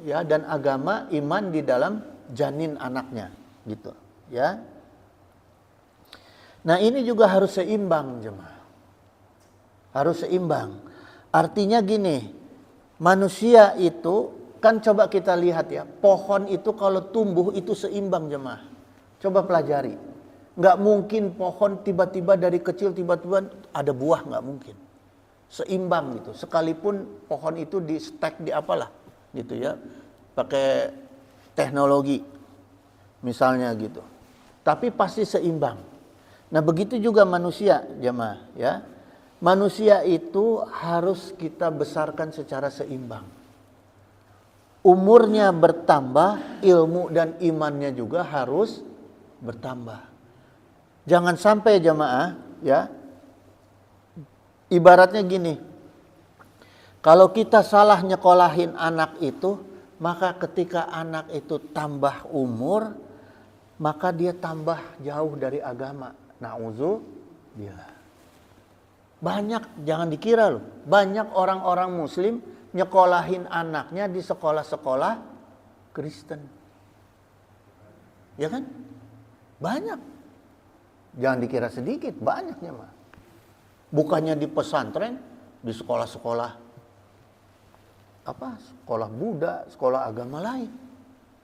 ya, dan agama, iman di dalam janin anaknya, gitu, ya. Nah, ini juga harus seimbang, jemaah. Harus seimbang. Artinya gini, manusia itu kan coba kita lihat ya, pohon itu kalau tumbuh itu seimbang, jemaah. Coba pelajari. Nggak mungkin pohon tiba-tiba dari kecil tiba-tiba ada buah, nggak mungkin. Seimbang gitu. Sekalipun pohon itu di stek di apalah, gitu ya, pakai teknologi misalnya gitu, tapi pasti seimbang. Nah, begitu juga manusia, jemaah, ya. Manusia itu harus kita besarkan secara seimbang. Umurnya bertambah, ilmu dan imannya juga harus bertambah. Jangan sampai jemaah, ya, ibaratnya gini, kalau kita salah nyekolahin anak itu, maka ketika anak itu tambah umur, maka dia tambah jauh dari agama. Na'udzubillah. Banyak, jangan dikira loh, banyak orang-orang muslim nyekolahin anaknya di sekolah-sekolah Kristen. Ya kan? Banyak. Jangan dikira sedikit, banyaknya mah. Bukannya di pesantren, di sekolah-sekolah sekolah Buddha, sekolah agama lain,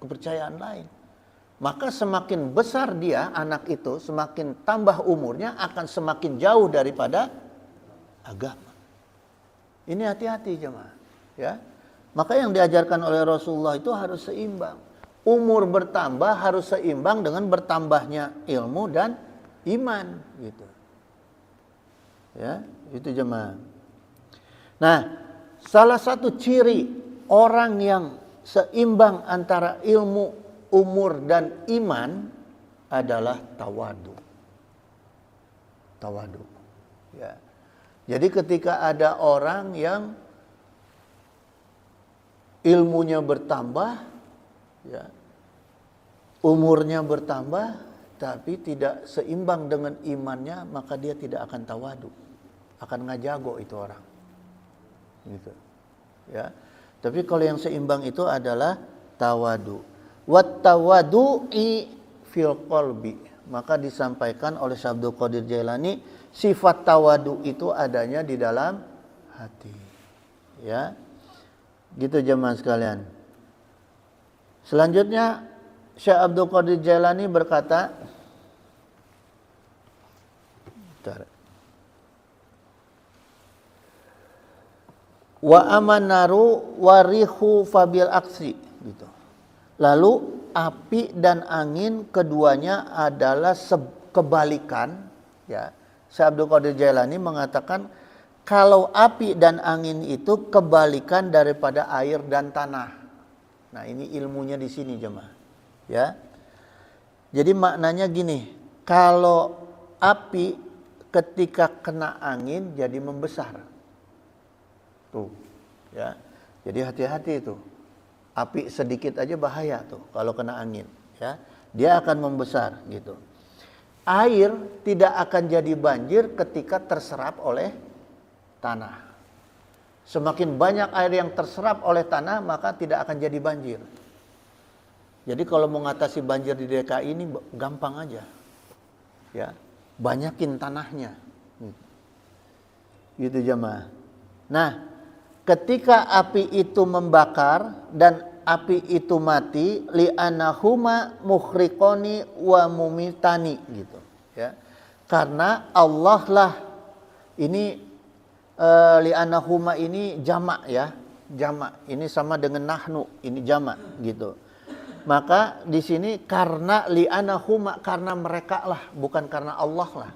kepercayaan lain. Maka semakin besar dia, anak itu, semakin tambah umurnya akan semakin jauh daripada agama. Ini hati-hati jemaah, ya. Maka yang diajarkan oleh Rasulullah itu harus seimbang. Umur bertambah harus seimbang dengan bertambahnya ilmu dan iman, gitu. Ya, itu jemaah. Nah, salah satu ciri orang yang seimbang antara ilmu, umur dan iman adalah tawadu. Tawadu. Ya. Jadi ketika ada orang yang ilmunya bertambah, ya, umurnya bertambah, tapi tidak seimbang dengan imannya, maka dia tidak akan tawadu, akan ngajago itu orang, gitu, ya. Tapi kalau yang seimbang itu adalah tawadu. Wat tawadu'i fil qalbi, maka disampaikan oleh Syekh Abdul Qadir Jailani, sifat tawadu itu adanya di dalam hati, ya. Gitu jemaah sekalian. Selanjutnya Syekh Abdul Qadir Jailani berkata, wa amanaru warihu fabil aksi, gitu. Lalu api dan angin keduanya adalah kebalikan, ya. Syekh Abdul Qadir Jailani mengatakan kalau api dan angin itu kebalikan daripada air dan tanah. Nah, ini ilmunya di sini jemaah, ya. Jadi maknanya gini, kalau api ketika kena angin jadi membesar. Tuh, ya. Jadi hati-hati itu. Api sedikit aja bahaya tuh kalau kena angin, ya. Dia akan membesar, gitu. Air tidak akan jadi banjir ketika terserap oleh tanah. Semakin banyak air yang terserap oleh tanah, maka tidak akan jadi banjir. Jadi kalau mau mengatasi banjir di DKI ini gampang aja, ya. Banyakin tanahnya, gitu jemaah. Nah, ketika api itu membakar dan api itu mati, li'anahuma mukhriqani wa mumitani, gitu, ya. Karena Allah lah, ini li'anahuma ini jamak, ya. Jamak ini sama dengan nahnu, ini jamak, gitu. Maka di sini karena li'anahuma, karena mereka lah, bukan karena Allah lah.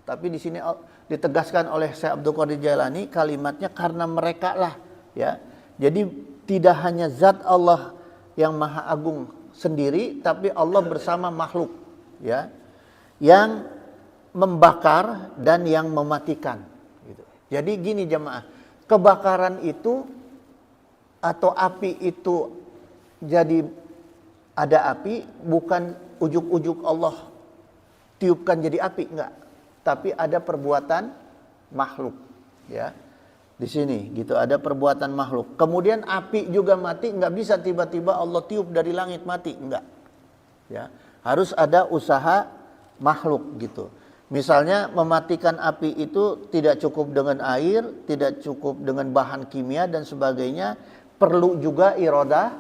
Tapi di sini ditegaskan oleh Syekh Abdul Qadir Jailani kalimatnya karena mereka lah, ya. Jadi tidak hanya zat Allah yang maha agung sendiri, tapi Allah bersama makhluk, ya, yang membakar dan yang mematikan, gitu. Jadi gini jemaah, kebakaran itu atau api itu jadi ada api bukan ujuk-ujuk Allah tiupkan jadi api, enggak. Tapi ada perbuatan makhluk, ya. Di sini gitu ada perbuatan makhluk. Kemudian api juga mati, enggak bisa tiba-tiba Allah tiup dari langit mati, enggak. Ya, harus ada usaha makhluk, gitu. Misalnya mematikan api itu tidak cukup dengan air, tidak cukup dengan bahan kimia dan sebagainya, perlu juga iradah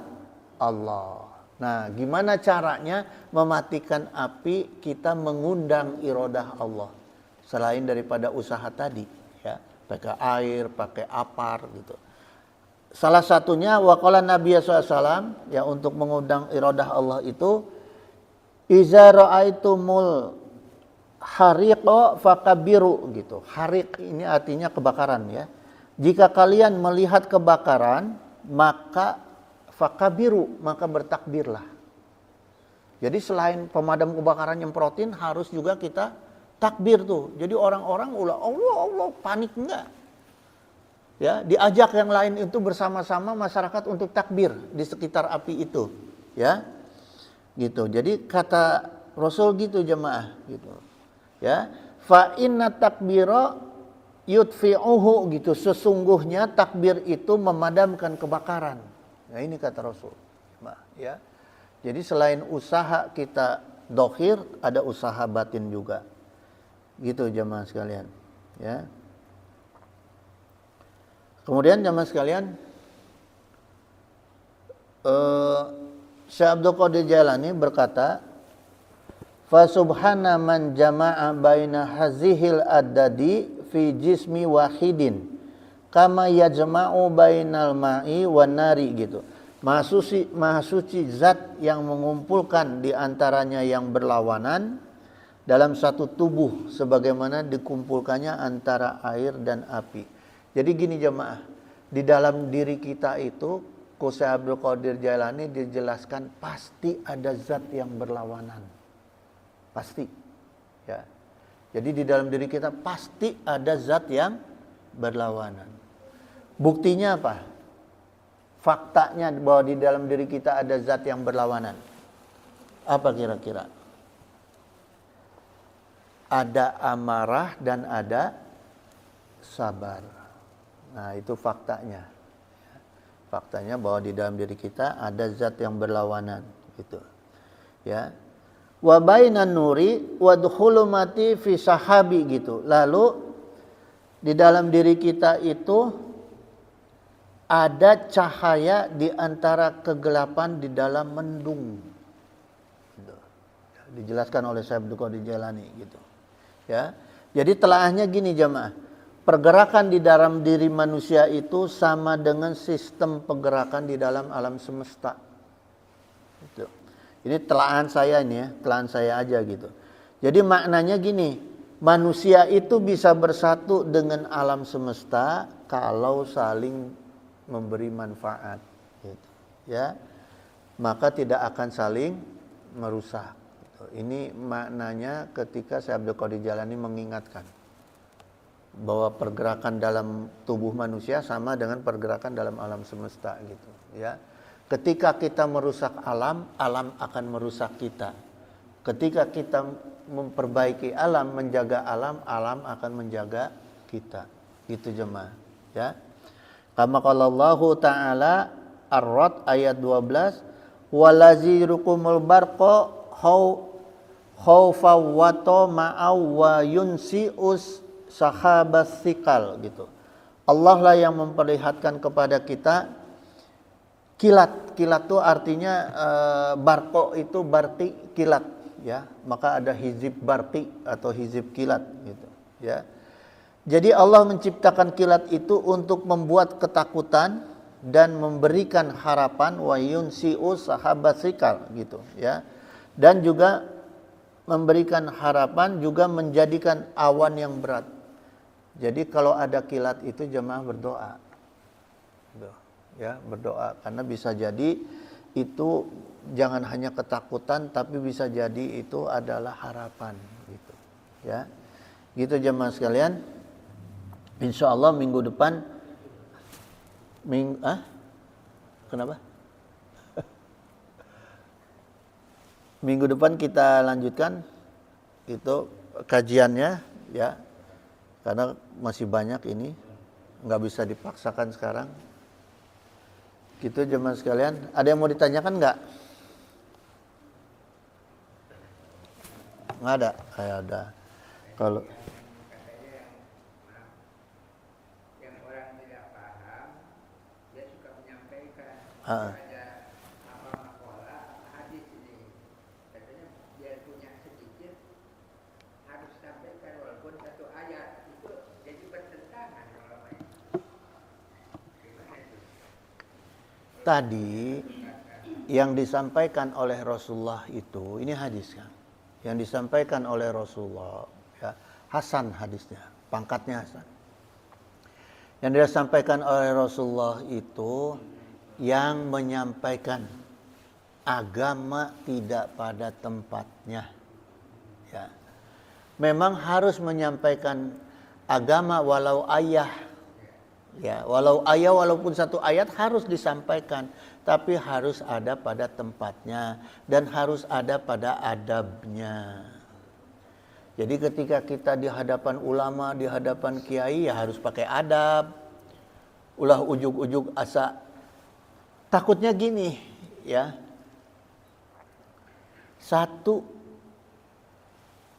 Allah. Nah, gimana caranya mematikan api? Kita mengundang iradah Allah selain daripada usaha tadi, ya, pakai air, pakai apar, gitu. Salah satunya waqala Nabi SAW, ya, untuk mengundang iradah Allah itu, iza ra'aitumul hariqa fakabiru, gitu. Hariq ini artinya kebakaran, ya. Jika kalian melihat kebakaran, maka fakabiru, maka bertakbirlah. Jadi selain pemadam kebakaran nyemprotin, harus juga kita takbir tuh. Jadi orang-orang Allah panik enggak. Ya, diajak yang lain itu bersama-sama masyarakat untuk takbir di sekitar api itu, ya. Gitu. Jadi kata Rasul gitu jemaah gitu. Ya. Fa inna takbira yudfi'uhu gitu. Sesungguhnya takbir itu memadamkan kebakaran. Nah, ini kata Rasul. Ya. Jadi selain usaha kita dohir, ada usaha batin juga. Gitu jemaah sekalian. Ya. Kemudian jemaah sekalian, Syekh Abdul Qadir Jailani berkata, fa subhana man jama'a baina hazihil adadi fi jismi wahidin kama yajma'u bainal ma'i wan nari gitu. Maha suci zat yang mengumpulkan di antaranya yang berlawanan dalam satu tubuh sebagaimana dikumpulkannya antara air dan api. Jadi gini jemaah, di dalam diri kita itu Syekh Abdul Qadir Jailani dijelaskan pasti ada zat yang berlawanan. Pasti, ya. Jadi di dalam diri kita pasti ada zat yang berlawanan. Buktinya apa? Faktanya bahwa di dalam diri kita ada zat yang berlawanan. Apa kira-kira? Ada amarah dan ada sabar. Nah, itu faktanya. Faktanya bahwa di dalam diri kita ada zat yang berlawanan, gitu. Ya. Wa bainan nuri wa dukhulumati fi sahabi gitu. Lalu di dalam diri kita itu ada cahaya di antara kegelapan di dalam mendung. Gitu. Dijelaskan oleh Syekh Abdul Qadir Jailani gitu. Ya. Jadi telaahnya gini jemaah. Pergerakan di dalam diri manusia itu sama dengan sistem pergerakan di dalam alam semesta. Gitu. Ini telahan saya ini ya, telahan saya aja gitu. Jadi maknanya gini, manusia itu bisa bersatu dengan alam semesta kalau saling memberi manfaat, gitu. Ya, maka tidak akan saling merusak. Gitu. Ini maknanya ketika Syekh Abdul Qadir Jailani mengingatkan bahwa pergerakan dalam tubuh manusia sama dengan pergerakan dalam alam semesta, gitu. Ya. Ketika kita merusak alam, alam akan merusak kita. Ketika kita memperbaiki alam, menjaga alam, alam akan menjaga kita. Gitu jemaah, ya. Kama qala Allah Ta'ala Ar-Rad ayat 12, walazirukumul barqa khaufa wa tama'aw wa yunsi'us sahabas sikal gitu. Allah lah yang memperlihatkan kepada kita kilat. Kilat itu artinya barko itu berarti kilat, ya. Maka ada hizib barqi atau hizib kilat gitu, ya. Jadi Allah menciptakan kilat itu untuk membuat ketakutan dan memberikan harapan, wa yunsi'u sahabat sikal gitu, ya. Dan juga memberikan harapan, juga menjadikan awan yang berat. Jadi kalau ada kilat itu jemaah berdoa. Ya, berdoa, karena bisa jadi itu jangan hanya ketakutan tapi bisa jadi itu adalah harapan gitu, ya. Gitu jemaah sekalian. Insyaallah minggu depan kenapa? Minggu depan kita lanjutkan itu kajiannya, ya. Karena masih banyak ini, nggak bisa dipaksakan sekarang. Gitu jemaah sekalian. Ada yang mau ditanyakan nggak? Nggak ada? Kayak ada. Kalau yang orang tidak paham, dia suka menyampaikan. Ada apa makola hadis ini. Katanya dia punya sedikit harus sampaikan walaupun satu ayat itu jadi bertentangan kalau main. Gimana itu? tadi yang disampaikan oleh Rasulullah itu, ini hadis kan, yang disampaikan oleh Rasulullah, ya, Hasan hadisnya, pangkatnya Hasan. Yang disampaikan oleh Rasulullah itu yang menyampaikan agama tidak pada tempatnya, ya. Memang harus menyampaikan agama walau ayah, Ya, walaupun satu ayat harus disampaikan, tapi harus ada pada tempatnya dan harus ada pada adabnya. Jadi ketika kita di hadapan ulama, di hadapan kiai ya harus pakai adab. Ulah ujug-ujug asa. Takutnya gini, ya. Satu,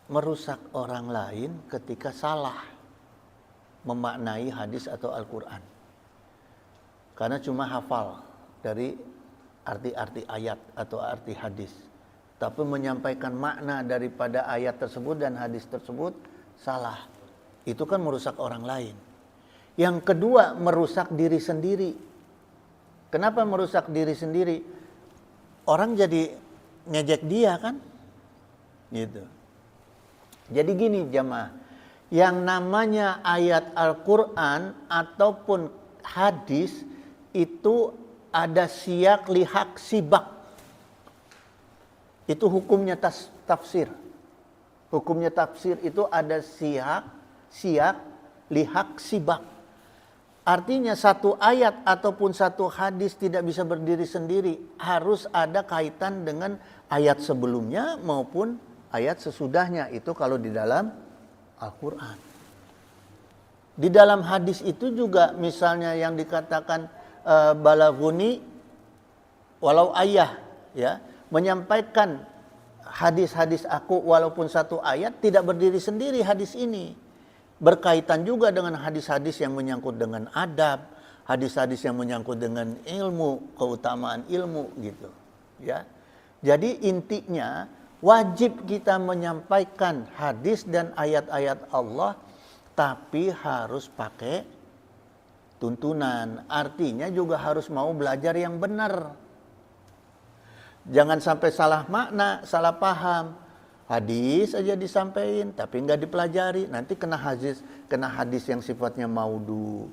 merusak orang lain ketika salah memaknai hadis atau Al-Quran. Karena cuma hafal dari arti-arti ayat atau arti hadis. Tapi menyampaikan makna daripada ayat tersebut dan hadis tersebut salah. Itu kan merusak orang lain. Yang kedua, merusak diri sendiri. Kenapa merusak diri sendiri? Orang jadi ngejek dia kan? Gitu. Jadi gini jamaah, yang namanya ayat Al-Quran ataupun hadis itu ada siyak, lihak, sibak. Itu hukumnya tafsir. Hukumnya tafsir itu ada siyak, lihak, sibak. Artinya satu ayat ataupun satu hadis tidak bisa berdiri sendiri. Harus ada kaitan dengan ayat sebelumnya maupun ayat sesudahnya. Itu kalau di dalam Al-Quran. Di dalam hadis itu juga misalnya yang dikatakan balaguni walau ayah, ya, menyampaikan hadis-hadis aku walaupun satu ayat, tidak berdiri sendiri hadis ini. Berkaitan juga dengan hadis-hadis yang menyangkut dengan adab, hadis-hadis yang menyangkut dengan ilmu, keutamaan ilmu gitu, ya. Jadi intinya wajib kita menyampaikan hadis dan ayat-ayat Allah, tapi harus pakai tuntunan. Artinya juga harus mau belajar yang benar. Jangan sampai salah makna, salah paham. Hadis aja disampaikan, tapi nggak dipelajari. Nanti kena hadis yang sifatnya maudu.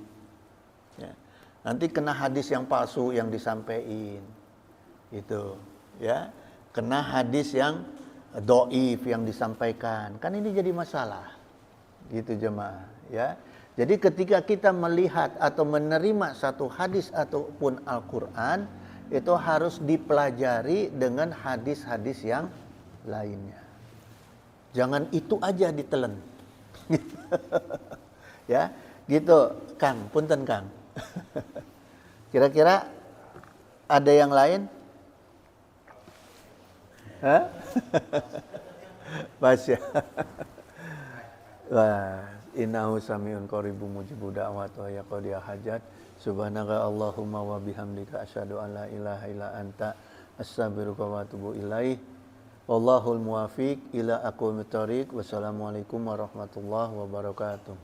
Ya. Nanti kena hadis yang palsu yang disampaikan. Itu, ya. Kena hadis yang doif yang disampaikan. Kan ini jadi masalah. Gitu jemaah, ya. Jadi ketika kita melihat atau menerima satu hadis ataupun Al-Quran, itu harus dipelajari dengan hadis-hadis yang lainnya. Jangan itu aja ditelen. Ya, gitu Kang, punten Kang. Kira-kira ada yang lain? Hah? Masya. Wah, innahu samiun qaribun mujibud da'wat wa yaqdiya hajat. Subhanaka Allahumma wa bihamdika asyhadu an la ilaha illa anta astaghfiruka wa atubu ilaih. Wallahul muwafiq ila aqwamit thoriq. Wassalamualaikum warahmatullahi wabarakatuh.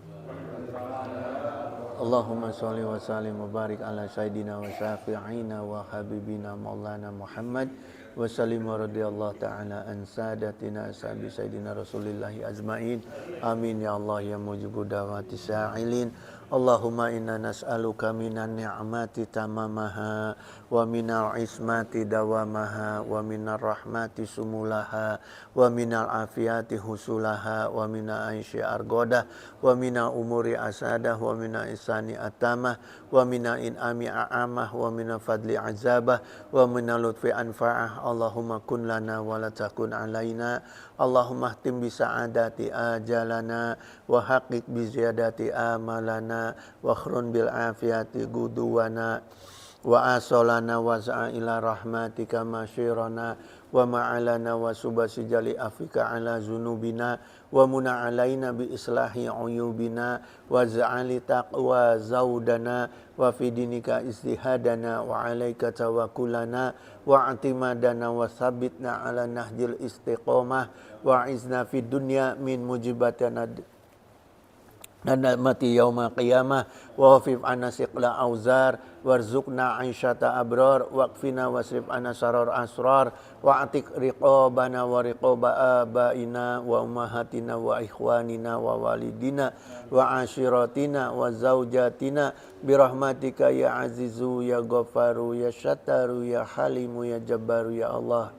Allahumma sholli wa sallim wa barik ala sayyidina wa syafi'ina wa habibina maulana Muhammad wa sallim wa radiyallahu ta'ala an sadatina ashabi sayyidina rasulillahi ajma'in. Amin ya Allah ya mujibud da'wati sa'ilin. Allahumma inna nas'aluka minan ni'mati tamamaha wa minal ismati dawamaha wa minar rahmati sumulaha wa minal afiyati husulaha wa minal aishi argodah wa minal umuri asadah wa minal isani atamah wa minal in'ami a'amah wa minal fadli azabah wa minal lutfi anfa'ah. Allahumma kun lana wa la takun alaina. Allahumma ahtim bisa'adati ajalana wa haqiq biziyadati amalana wa akhrun bil afiyati guduwana wa asolana wa za'ila rahmatika masyirana wa ma'alana wa subasi jali afika ala zunubina wa muna alaina bi islahi uyubina wa za'ali taqwa zaudana wa fidinika istihadana wa alaika tawakulana wa atimadana wa sabitna ala nahjil istiqomah wa izna fid dunya min mujibatana mati yaumil qiyamah wa hafif anna siqla auzar warzuqna aisyata abrar waqfina wasrif anna sarar asrar wa atik riqabana wa riqaba abaina wa ummahatina wa ikhwanina wa walidina wa ashiratina wa zaujatina birahmatika ya azizu ya ghafaru ya syataru ya halimu ya jabbaru ya Allah.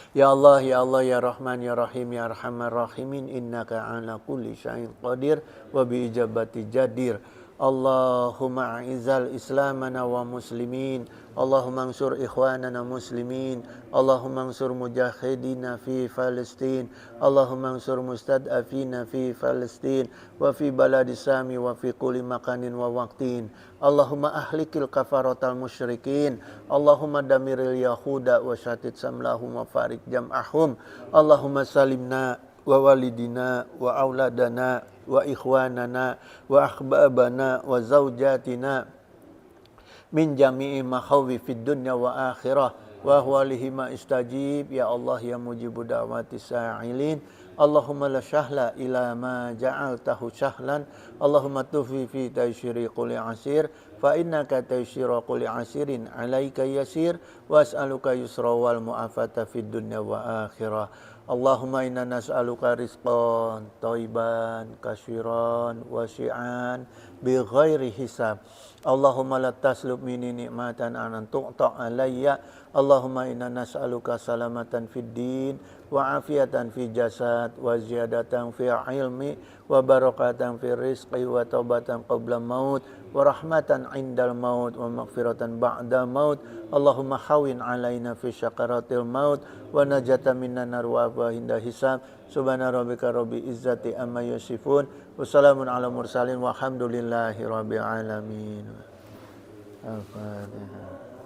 Ya Allah, ya Allah, ya Rahman, ya Rahim, ya Arhamar Rahimin, innaka ala kulli syai'in qadir wa bi ijabati jadir. Allahumma a'izal islamana wa muslimin, Allahumma ansur ikhwanana muslimin, Allahumma ansur mujahidina fi Palestin, Allahumma ansur mustad'afina fi Palestin wa fi baladi Sami wa fi kulli makanin wa waqtin. Allahumma ahlikil kafaratal musyrikin, Allahumma damiril yahuda wa syatid samlahum wa farik jam'ahum, Allahumma salimna wa walidina wa auladana wa ikhwanana wa akhbabana wa zawjatina min jami'i makhawi fid dunya wa akhirah wa huwalihima istajib ya Allah ya mujibu da'wati sa'ilin. Allahumma la syahla ila ma ja'altahu syahlan, Allahumma tufi fi taysyiri kulli asir fa innaka taysyira kulli asirin alaika yasir wa as'aluka yusra wal mu'afata fid dunya wa akhirah. Allahumma inna nas'aluka rizqan thayyiban kasiran wasi'an bi ghairi hisab. Allahumma la taslub minni ni'matan an tu'ta alayya. Allahumma inna nas'aluka salamatan fid din wa afiatan fi jasad wa ziyadatan fi ilmi wa barakatan fi rizqi wa taubatan qabla maut wa rahmatan indal maut wa maghfiratan ba'da maut. Allahumma hawin alaina fi syakaratil maut wa najatan minan nar wa hinda hisab. Subhana rabbika rabbil izzati amma yasifun wa salamun ala mursalin walhamdulillahi rabbil alamin. Al-Fatihah.